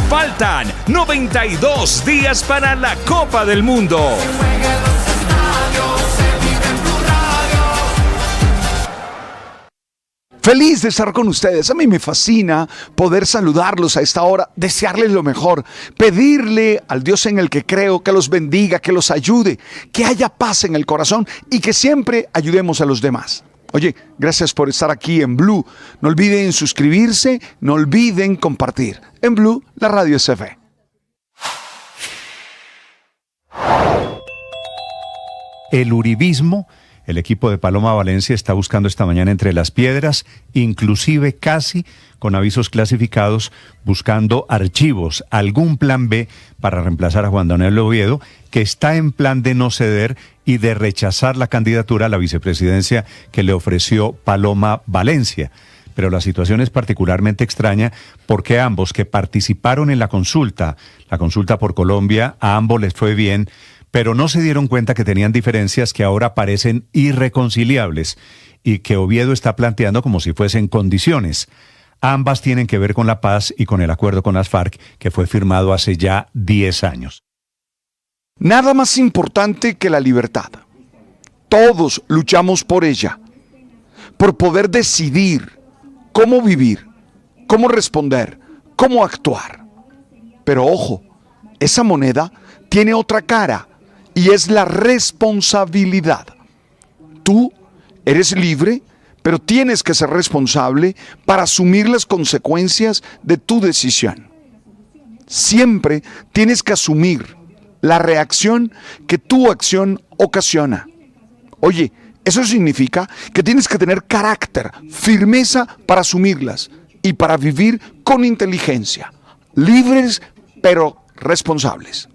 Faltan 92 días para la Copa del Mundo. Feliz de estar con ustedes. A mí me fascina poder saludarlos a esta hora, desearles lo mejor, pedirle al Dios en el que creo que los bendiga, que los ayude, que haya paz en el corazón y que siempre ayudemos a los demás. Oye, gracias por estar aquí en Blue. No olviden suscribirse, no olviden compartir. En Blue, la radio es fe. El uribismo El equipo de Paloma Valencia está buscando esta mañana entre las piedras, inclusive casi con avisos clasificados, buscando archivos, algún plan B para reemplazar a Juan Daniel Oviedo, que está en plan de no ceder y de rechazar la candidatura a la vicepresidencia que le ofreció Paloma Valencia. Pero la situación es particularmente extraña porque ambos que participaron en la consulta por Colombia, a ambos les fue bien, pero no se dieron cuenta que tenían diferencias que ahora parecen irreconciliables y que Oviedo está planteando como si fuesen condiciones. Ambas tienen que ver con la paz y con el acuerdo con las FARC que fue firmado hace ya 10 años. Nada más importante que la libertad. Todos luchamos por ella, por poder decidir cómo vivir, cómo responder, cómo actuar. Pero ojo, esa moneda tiene otra cara y es la responsabilidad. Tú eres libre, pero tienes que ser responsable para asumir las consecuencias de tu decisión. Siempre tienes que asumir la reacción que tu acción ocasiona. Oye, eso significa que tienes que tener carácter, firmeza para asumirlas y para vivir con inteligencia, libres pero responsables.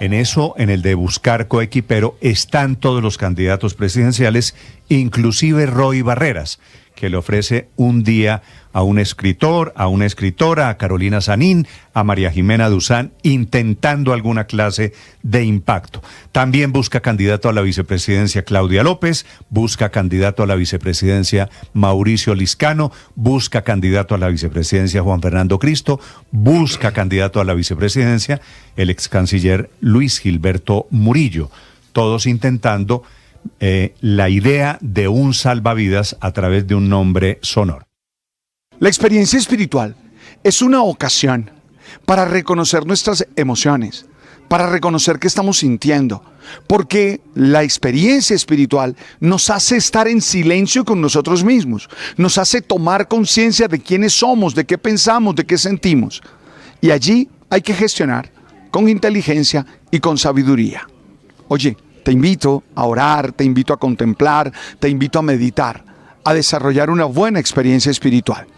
En eso, en el de buscar coequipero, están todos los candidatos presidenciales, inclusive Roy Barreras, que le ofrece un día a un escritor, a una escritora, a Carolina Sanín, a María Jimena Duzán, intentando alguna clase de impacto. También busca candidato a la vicepresidencia Claudia López, busca candidato a la vicepresidencia Mauricio Liscano, busca candidato a la vicepresidencia Juan Fernando Cristo, busca candidato a la vicepresidencia el ex canciller Luis Gilberto Murillo, todos intentando la idea de un salvavidas a través de un nombre sonoro. La experiencia espiritual es una ocasión para reconocer nuestras emociones, para reconocer qué estamos sintiendo, porque la experiencia espiritual nos hace estar en silencio con nosotros mismos, nos hace tomar conciencia de quiénes somos, de qué pensamos, de qué sentimos. Y allí hay que gestionar con inteligencia y con sabiduría. Oye, te invito a orar, te invito a contemplar, te invito a meditar, a desarrollar una buena experiencia espiritual.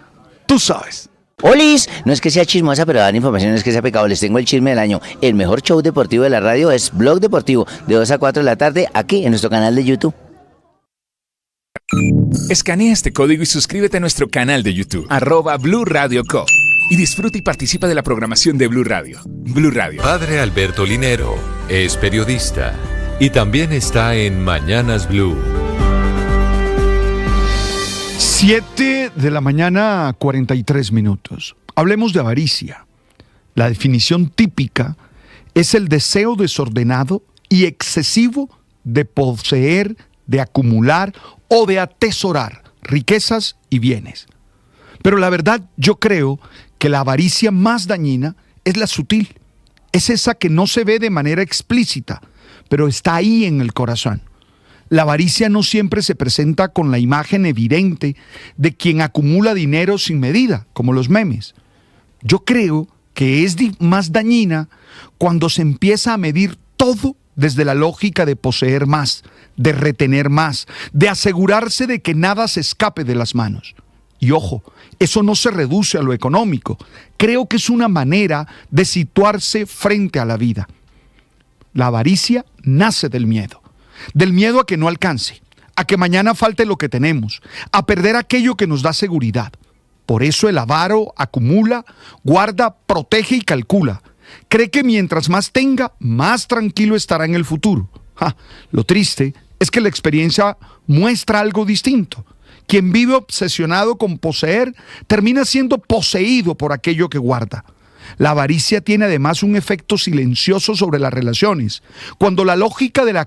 Tú sabes. Olis, no es que sea chismosa, pero dar información no es que sea pecado. Les tengo el chisme del año. El mejor show deportivo de la radio es Blog Deportivo, de 2 a 4 de la tarde, aquí en nuestro canal de YouTube. Escanea este código y suscríbete a nuestro canal de YouTube, @Blue Radio Co. Y disfruta y participa de la programación de Blue Radio. Blue Radio. Padre Alberto Linero es periodista y también está en Mañanas Blue. 7 de la mañana, 43 minutos. Hablemos de avaricia. La definición típica es el deseo desordenado y excesivo de poseer, de acumular o de atesorar riquezas y bienes. Pero la verdad, yo creo que la avaricia más dañina es la sutil. Es esa que no se ve de manera explícita, pero está ahí en el corazón. La avaricia no siempre se presenta con la imagen evidente de quien acumula dinero sin medida, como los memes. Yo creo que es más dañina cuando se empieza a medir todo desde la lógica de poseer más, de retener más, de asegurarse de que nada se escape de las manos. Y ojo, eso no se reduce a lo económico. Creo que es una manera de situarse frente a la vida. La avaricia nace del miedo a que no alcance, a que mañana falte lo que tenemos, a perder aquello que nos da seguridad. Por eso el avaro acumula, guarda, protege y calcula. Cree que mientras más tenga, más tranquilo estará en el futuro. Lo triste es que la experiencia muestra algo distinto. Quien vive obsesionado con poseer termina siendo poseído por aquello que guarda. La avaricia tiene además un efecto silencioso sobre las relaciones. Cuando la lógica de la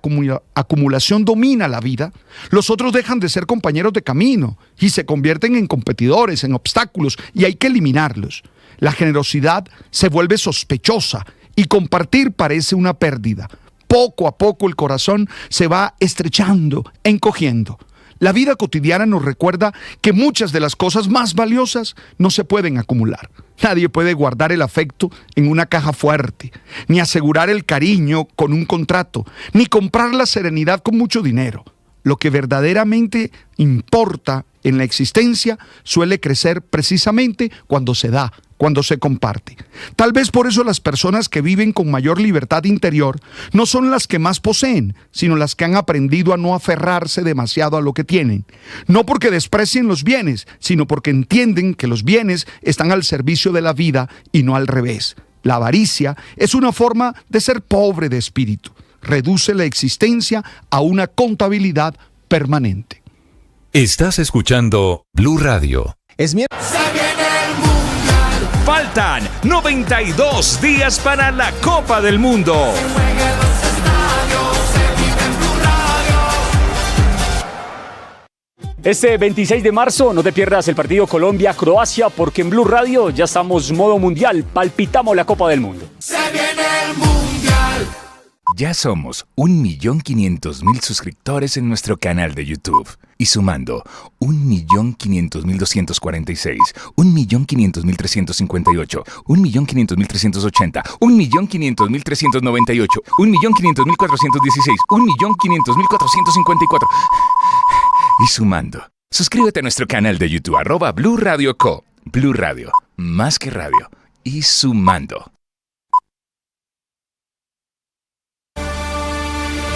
acumulación domina la vida, los otros dejan de ser compañeros de camino y se convierten en competidores, en obstáculos, y hay que eliminarlos. La generosidad se vuelve sospechosa y compartir parece una pérdida. Poco a poco el corazón se va estrechando, encogiendo. La vida cotidiana nos recuerda que muchas de las cosas más valiosas no se pueden acumular. Nadie puede guardar el afecto en una caja fuerte, ni asegurar el cariño con un contrato, ni comprar la serenidad con mucho dinero. Lo que verdaderamente importa en la existencia suele crecer precisamente cuando se da, cuando se comparte. Tal vez por eso las personas que viven con mayor libertad interior no son las que más poseen, sino las que han aprendido a no aferrarse demasiado a lo que tienen. No porque desprecien los bienes, sino porque entienden que los bienes están al servicio de la vida y no al revés. La avaricia es una forma de ser pobre de espíritu. Reduce la existencia a una contabilidad permanente. Estás escuchando Blue Radio. Faltan 92 días para la Copa del Mundo. Este 26 de marzo no te pierdas el partido Colombia-Croacia porque en Blue Radio ya estamos modo mundial, palpitamos la Copa del Mundo. Se viene el mundial. Ya somos 1.500.000 suscriptores en nuestro canal de YouTube. Y sumando 1.500.246, 1.500.358, 1.500.380, 1.500.398, 1.500.416, 1.500.454. Y sumando. Suscríbete a nuestro canal de YouTube, @Blue Radio Co. Blue Radio, más que radio. Y sumando.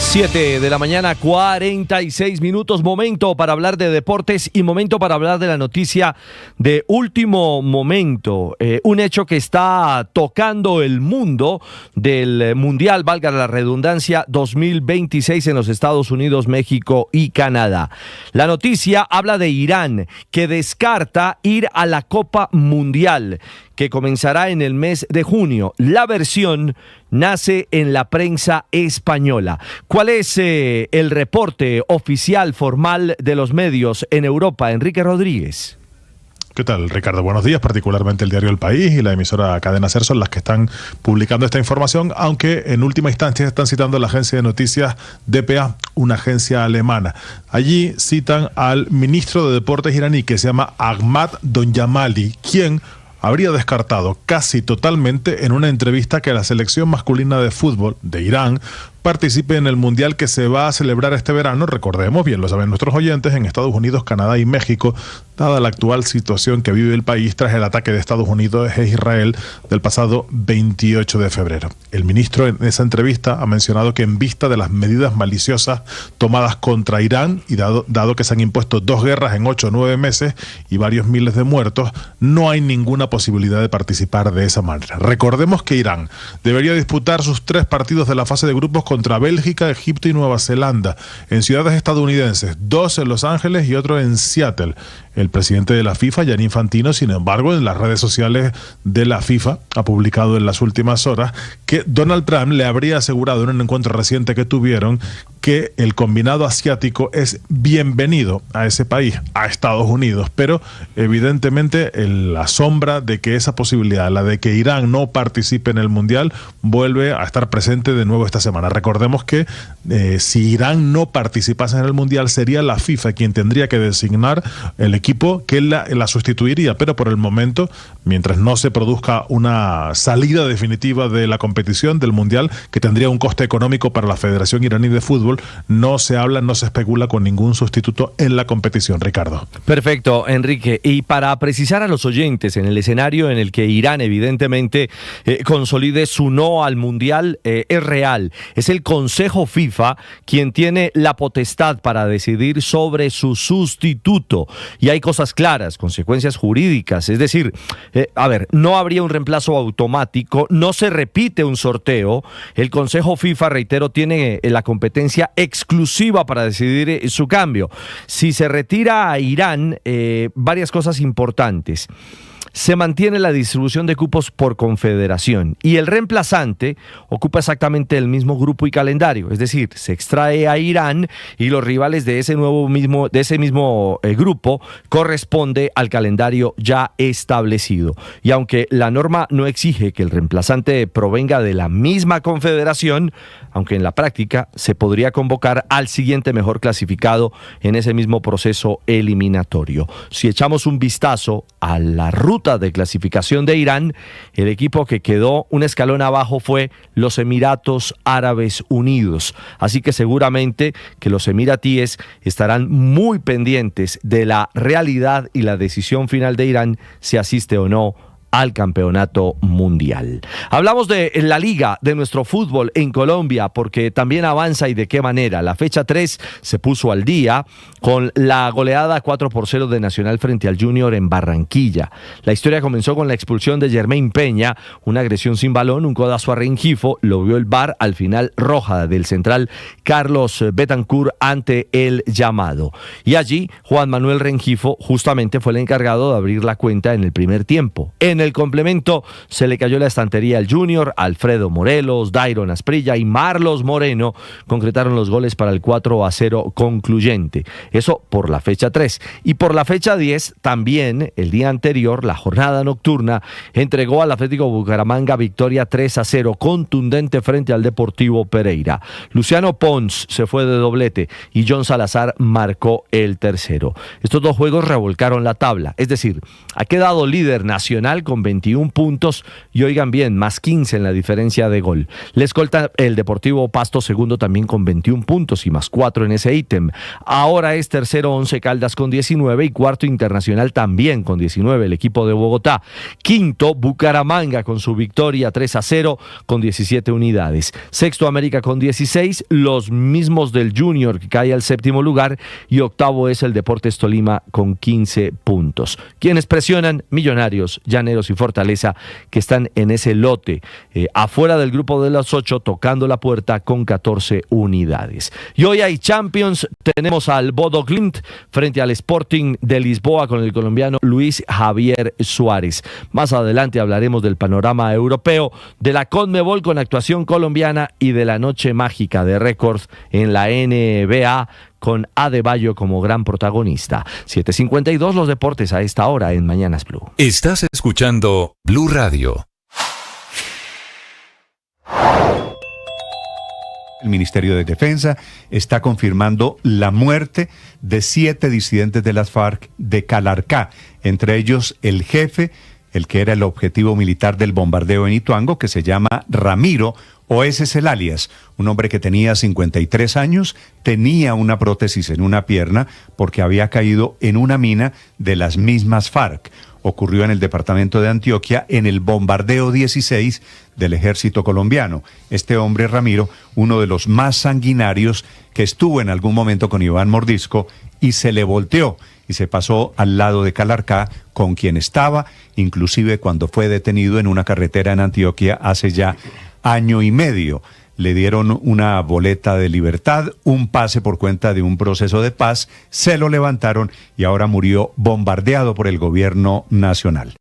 7 de la mañana, 46 minutos, momento para hablar de deportes y momento para hablar de la noticia de último momento, un hecho que está tocando el mundo del Mundial, valga la redundancia, 2026 en los Estados Unidos, México y Canadá. La noticia habla de Irán, que descarta ir a la Copa Mundial, que comenzará en el mes de junio. La versión nace en la prensa española. ¿Cuál es el reporte oficial formal de los medios en Europa? Enrique Rodríguez. ¿Qué tal, Ricardo? Buenos días. Particularmente el diario El País y la emisora Cadena Ser son las que están publicando esta información, aunque en última instancia están citando a la agencia de noticias dpa, una agencia alemana. Allí citan al ministro de Deportes iraní, que se llama Ahmad Donyamali, quien habría descartado casi totalmente en una entrevista que la selección masculina de fútbol de Irán participe en el Mundial que se va a celebrar este verano, recordemos, bien lo saben nuestros oyentes, en Estados Unidos, Canadá y México, dada la actual situación que vive el país tras el ataque de Estados Unidos a Israel del pasado 28 de febrero. El ministro en esa entrevista ha mencionado que en vista de las medidas maliciosas tomadas contra Irán y dado que se han impuesto 2 guerras en 8 o 9 meses y varios miles de muertos, no hay ninguna posibilidad de participar de esa manera. Recordemos que Irán debería disputar sus 3 partidos de la fase de grupos contra Bélgica, Egipto y Nueva Zelanda, en ciudades estadounidenses, 2 en Los Ángeles y otro en Seattle. El presidente de la FIFA, Gianni Infantino, sin embargo, en las redes sociales de la FIFA, ha publicado en las últimas horas que Donald Trump le habría asegurado en un encuentro reciente que tuvieron que el combinado asiático es bienvenido a ese país, a Estados Unidos, pero evidentemente la sombra de que esa posibilidad, la de que Irán no participe en el Mundial, vuelve a estar presente de nuevo esta semana. Recordemos que si Irán no participase en el Mundial, sería la FIFA quien tendría que designar el equipo que la sustituiría, pero por el momento, mientras no se produzca una salida definitiva de la competición del Mundial, que tendría un coste económico para la Federación Iraní de Fútbol, no se habla, no se especula con ningún sustituto en la competición, Ricardo. Perfecto, Enrique. Y para precisar a los oyentes, en el escenario en el que Irán evidentemente consolide su no al Mundial, es real. Es el Consejo FIFA quien tiene la potestad para decidir sobre su sustituto. Y hay cosas claras, consecuencias jurídicas. Es decir, no habría un reemplazo automático, no se repite un sorteo. El Consejo FIFA, reitero, tiene la competencia exclusiva para decidir su cambio. Si se retira a Irán, varias cosas importantes. se mantiene la distribución de cupos por confederación y el reemplazante ocupa exactamente el mismo grupo y calendario, es decir, se extrae a Irán y los rivales de ese mismo grupo corresponde al calendario ya establecido. Y aunque la norma no exige que el reemplazante provenga de la misma confederación, aunque en la práctica se podría convocar al siguiente mejor clasificado en ese mismo proceso eliminatorio. Si echamos un vistazo a la ruta de clasificación de Irán, el equipo que quedó un escalón abajo fue los Emiratos Árabes Unidos. Así que seguramente que los emiratíes estarán muy pendientes de la realidad y la decisión final de Irán si asiste o no al campeonato mundial. Hablamos de la liga de nuestro fútbol en Colombia porque también avanza y de qué manera. La fecha 3 se puso al día con la goleada 4-0 de Nacional frente al Junior en Barranquilla. La historia comenzó con la expulsión de Jermaine Peña, una agresión sin balón, un codazo a Rengifo, lo vio el VAR, al final roja del central Carlos Betancourt ante el llamado. Y allí Juan Manuel Rengifo justamente fue el encargado de abrir la cuenta en el primer tiempo. En el complemento se le cayó la estantería al Junior, Alfredo Morelos, Dairon Asprilla y Marlos Moreno concretaron los goles para el 4-0 concluyente. Eso por la fecha 3. Y por la fecha 10 también el día anterior, la jornada nocturna, entregó al Atlético Bucaramanga victoria 3-0 contundente frente al Deportivo Pereira. Luciano Pons se fue de doblete y John Salazar marcó el tercero. Estos dos juegos revolcaron la tabla, es decir, ha quedado líder Nacional con 21 puntos y oigan bien, más 15 en la diferencia de gol. Le escolta el Deportivo Pasto segundo también con 21 puntos y más 4 en ese ítem. Ahora es tercero Once Caldas con 19 y cuarto Internacional también con 19, el equipo de Bogotá. Quinto Bucaramanga con su victoria 3-0 con 17 unidades. Sexto América con 16, los mismos del Junior que cae al séptimo lugar y octavo es el Deportes Tolima con 15 puntos. Quienes presionan, Millonarios, Llaneros y Fortaleza, que están en ese lote, afuera del grupo de los 8, tocando la puerta con 14 unidades. Y hoy hay Champions, tenemos al Bodo Glimt frente al Sporting de Lisboa con el colombiano Luis Javier Suárez. Más adelante hablaremos del panorama europeo, de la Conmebol con actuación colombiana y de la noche mágica de récords en la NBA con Adebayo como gran protagonista. 7:52 los deportes a esta hora en Mañanas Blue. Estás escuchando Blue Radio. El Ministerio de Defensa está confirmando la muerte de 7 disidentes de las FARC de Calarcá, entre ellos el jefe, el que era el objetivo militar del bombardeo en Ituango, que se llama Ramiro, o ese es el alias, un hombre que tenía 53 años, tenía una prótesis en una pierna porque había caído en una mina de las mismas FARC. Ocurrió en el departamento de Antioquia en el bombardeo 16 del ejército colombiano. Este hombre, Ramiro, uno de los más sanguinarios que estuvo en algún momento con Iván Mordisco y se le volteó y se pasó al lado de Calarcá con quien estaba, inclusive cuando fue detenido en una carretera en Antioquia hace ya año y medio. Le dieron una boleta de libertad, un pase por cuenta de un proceso de paz, se lo levantaron y ahora murió bombardeado por el gobierno nacional.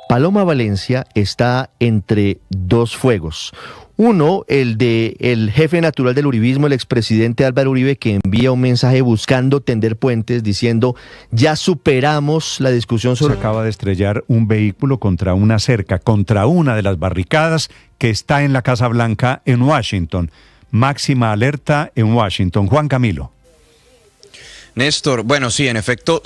Paloma Valencia está entre dos fuegos. Uno, el de el jefe natural del uribismo, el expresidente Álvaro Uribe, que envía un mensaje buscando tender puentes, diciendo, ya superamos la discusión sobre... Se acaba de estrellar un vehículo contra una cerca, contra una de las barricadas que está en la Casa Blanca en Washington. Máxima alerta en Washington. Juan Camilo. Néstor, bueno, sí, en efecto,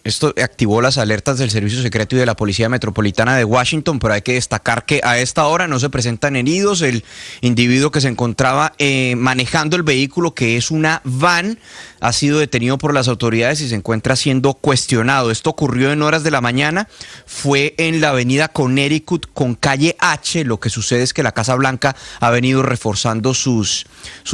esto activó las alertas del Servicio Secreto y de la Policía Metropolitana de Washington, pero hay que destacar que a esta hora no se presentan heridos. El individuo que se encontraba manejando el vehículo, que es una van, ha sido detenido por las autoridades y se encuentra siendo cuestionado. Esto ocurrió en horas de la mañana, fue en la avenida Connecticut con calle H. Lo que sucede es que la Casa Blanca ha venido reforzando sus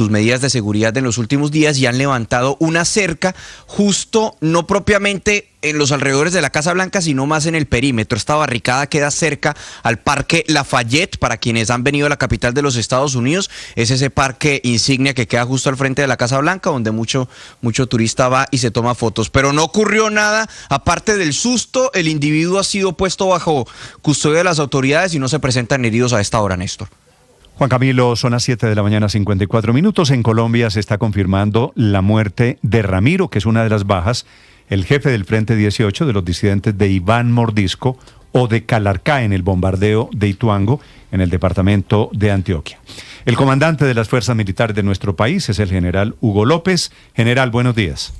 medidas de seguridad en los últimos días y han levantado una cerca justo, no propiamente en los alrededores de la Casa Blanca, sino más en el perímetro. Esta barricada queda cerca al Parque Lafayette. Para quienes han venido a la capital de los Estados Unidos, es ese parque insignia que queda justo al frente de la Casa Blanca, donde mucho turista va y se toma fotos. Pero no ocurrió nada, aparte del susto. El individuo ha sido puesto bajo custodia de las autoridades y no se presentan heridos a esta hora, Néstor. Juan Camilo, son las 7 de la mañana, 54 minutos. En Colombia se está confirmando la muerte de Ramiro, que es una de las bajas, el jefe del Frente 18 de los disidentes de Iván Mordisco o de Calarcá en el bombardeo de Ituango, en el departamento de Antioquia. El comandante de las fuerzas militares de nuestro país es el general Hugo López. General, buenos días.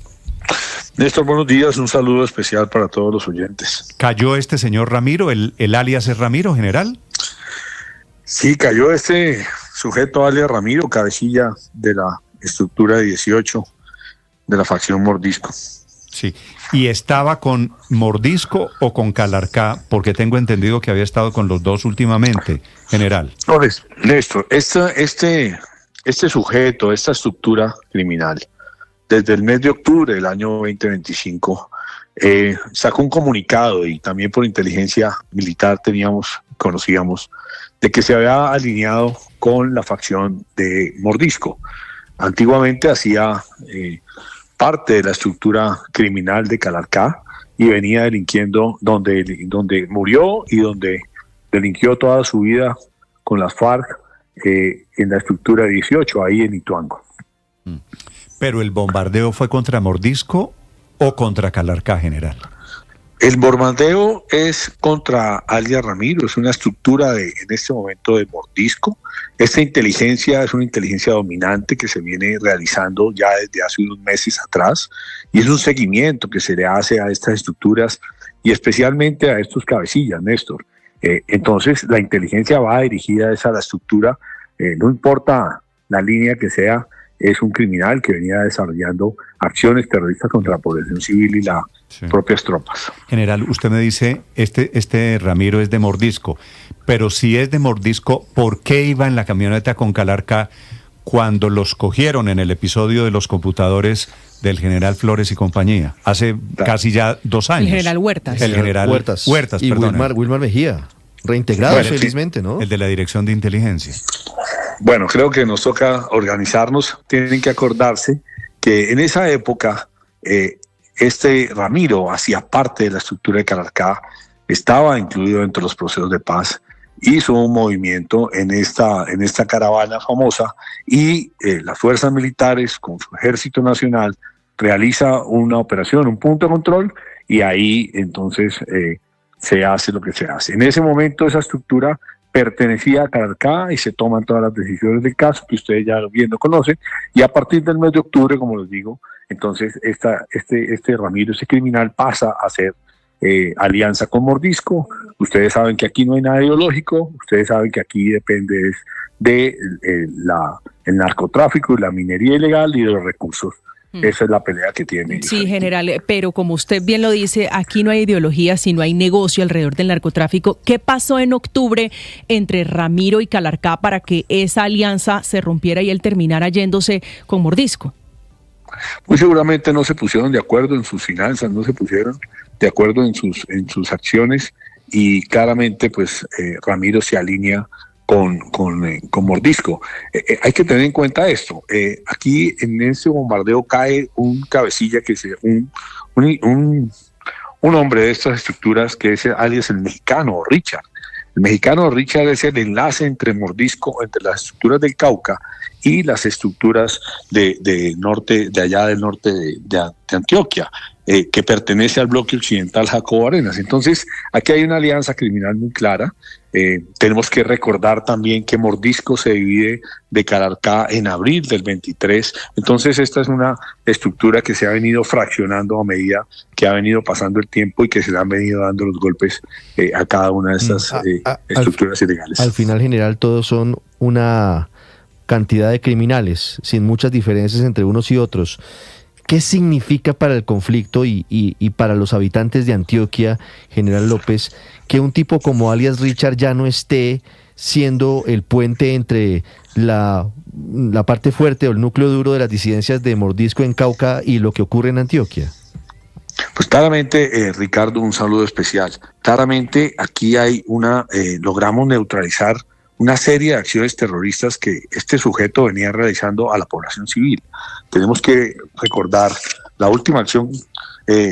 Néstor, buenos días. Un saludo especial para todos los oyentes. ¿Cayó este señor Ramiro? ¿El alias es Ramiro, general? Sí, cayó este sujeto alias Ramiro, cabecilla de la estructura 18 de la facción Mordisco. Sí, ¿y estaba con Mordisco o con Calarcá? Porque tengo entendido que había estado con los dos últimamente, general. No, Néstor, este sujeto, esta estructura criminal, desde el mes de octubre del año 2025, sacó un comunicado, y también por inteligencia militar conocíamos de que se había alineado con la facción de Mordisco. Antiguamente hacía parte de la estructura criminal de Calarcá y venía delinquiendo donde murió y donde delinquió toda su vida con las FARC en la estructura 18, ahí en Ituango. ¿Pero el bombardeo fue contra Mordisco o contra Calarcá, general? El bombardeo es contra alias Ramiro, es una estructura en este momento de Mordisco. Esta inteligencia es una inteligencia dominante que se viene realizando ya desde hace unos meses atrás, y es un seguimiento que se le hace a estas estructuras y especialmente a estos cabecillas, Néstor. Entonces la inteligencia va dirigida a la estructura, no importa la línea que sea, es un criminal que venía desarrollando acciones terroristas contra la población civil y las propias tropas. General, usted me dice, este Ramiro es de Mordisco, pero si es de Mordisco, ¿por qué iba en la camioneta con Calarcá cuando los cogieron en el episodio de los computadores del general Flores y compañía? Hace casi ya 2 años. El general Huertas. El general Huertas, y Wilmar Mejía, reintegrado felizmente, ¿no? El de la Dirección de Inteligencia. Bueno, creo que nos toca organizarnos. Tienen que acordarse que en esa época este Ramiro hacía parte de la estructura de Calarcá, estaba incluido entre los procesos de paz, hizo un movimiento en esta caravana famosa y las fuerzas militares con su ejército nacional realiza una operación, un punto de control, y ahí entonces se hace lo que se hace. En ese momento esa estructura pertenecía a Calarcá y se toman todas las decisiones del caso que ustedes ya bien lo conocen, y a partir del mes de octubre, como les digo, entonces este Ramiro, ese criminal, pasa a ser alianza con Mordisco. Ustedes saben que aquí no hay nada ideológico, ustedes saben que aquí depende de el narcotráfico y la minería ilegal y de los recursos. Esa es la pelea que tiene. Sí, general, pero como usted bien lo dice, aquí no hay ideología, sino hay negocio alrededor del narcotráfico. ¿Qué pasó en octubre entre Ramiro y Calarcá para que esa alianza se rompiera y él terminara yéndose con Mordisco? Muy seguramente no se pusieron de acuerdo en sus finanzas, no se pusieron de acuerdo en sus acciones, y claramente pues Ramiro se alinea con Mordisco. Hay que tener en cuenta esto. Aquí en este bombardeo cae un cabecilla que es un hombre de estas estructuras que es alias el mexicano Richard. El mexicano Richard es el enlace entre Mordisco, entre las estructuras del Cauca y las estructuras de allá del norte de Antioquia, que pertenece al bloque occidental Jacobo Arenas. Entonces, aquí hay una alianza criminal muy clara. Tenemos que recordar también que Mordisco se divide de Calarcá en abril del 23. Entonces, esta es una estructura que se ha venido fraccionando a medida que ha venido pasando el tiempo y que se le han venido dando los golpes a cada una de estas estructuras ilegales. Al final, general, todos son una cantidad de criminales, sin muchas diferencias entre unos y otros. ¿Qué significa para el conflicto y para los habitantes de Antioquia, general López, que un tipo como alias Richard ya no esté siendo el puente entre la parte fuerte o el núcleo duro de las disidencias de Mordisco en Cauca y lo que ocurre en Antioquia? Pues claramente, Ricardo, un saludo especial. Claramente aquí hay logramos neutralizar una serie de acciones terroristas que este sujeto venía realizando a la población civil. Tenemos que recordar la última acción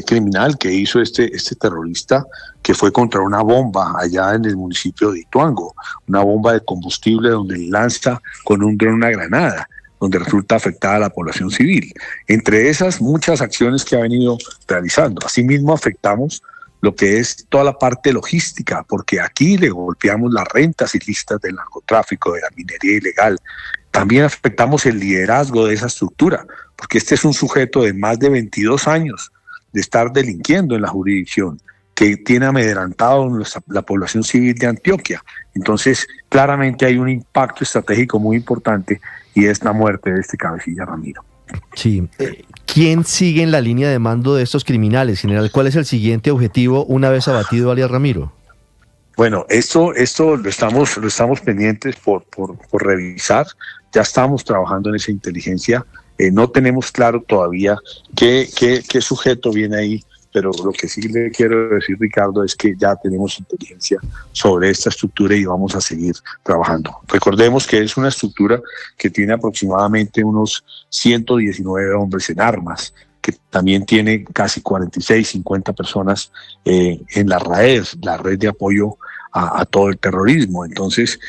criminal que hizo este terrorista, que fue contra una bomba allá en el municipio de Ituango, una bomba de combustible donde lanza con un dron una granada, donde resulta afectada a la población civil. Entre esas muchas acciones que ha venido realizando. Asimismo afectamos lo que es toda la parte logística, porque aquí le golpeamos las rentas ilícitas del narcotráfico, de la minería ilegal. También afectamos el liderazgo de esa estructura, porque este es un sujeto de más de 22 años de estar delinquiendo en la jurisdicción, que tiene amedrentado la población civil de Antioquia. Entonces, claramente hay un impacto estratégico muy importante y es la muerte de este cabecilla Ramiro. Sí. ¿Quién sigue en la línea de mando de estos criminales, general? ¿Cuál es el siguiente objetivo una vez abatido alias Ramiro? Bueno, esto lo estamos pendientes por revisar. Ya estamos trabajando en esa inteligencia. No tenemos claro todavía qué sujeto viene ahí, pero lo que sí le quiero decir, Ricardo, es que ya tenemos inteligencia sobre esta estructura y vamos a seguir trabajando. Recordemos que es una estructura que tiene aproximadamente unos 119 hombres en armas, que también tiene casi 46, 50 personas en la RAED, la red de apoyo a todo el terrorismo. Entonces,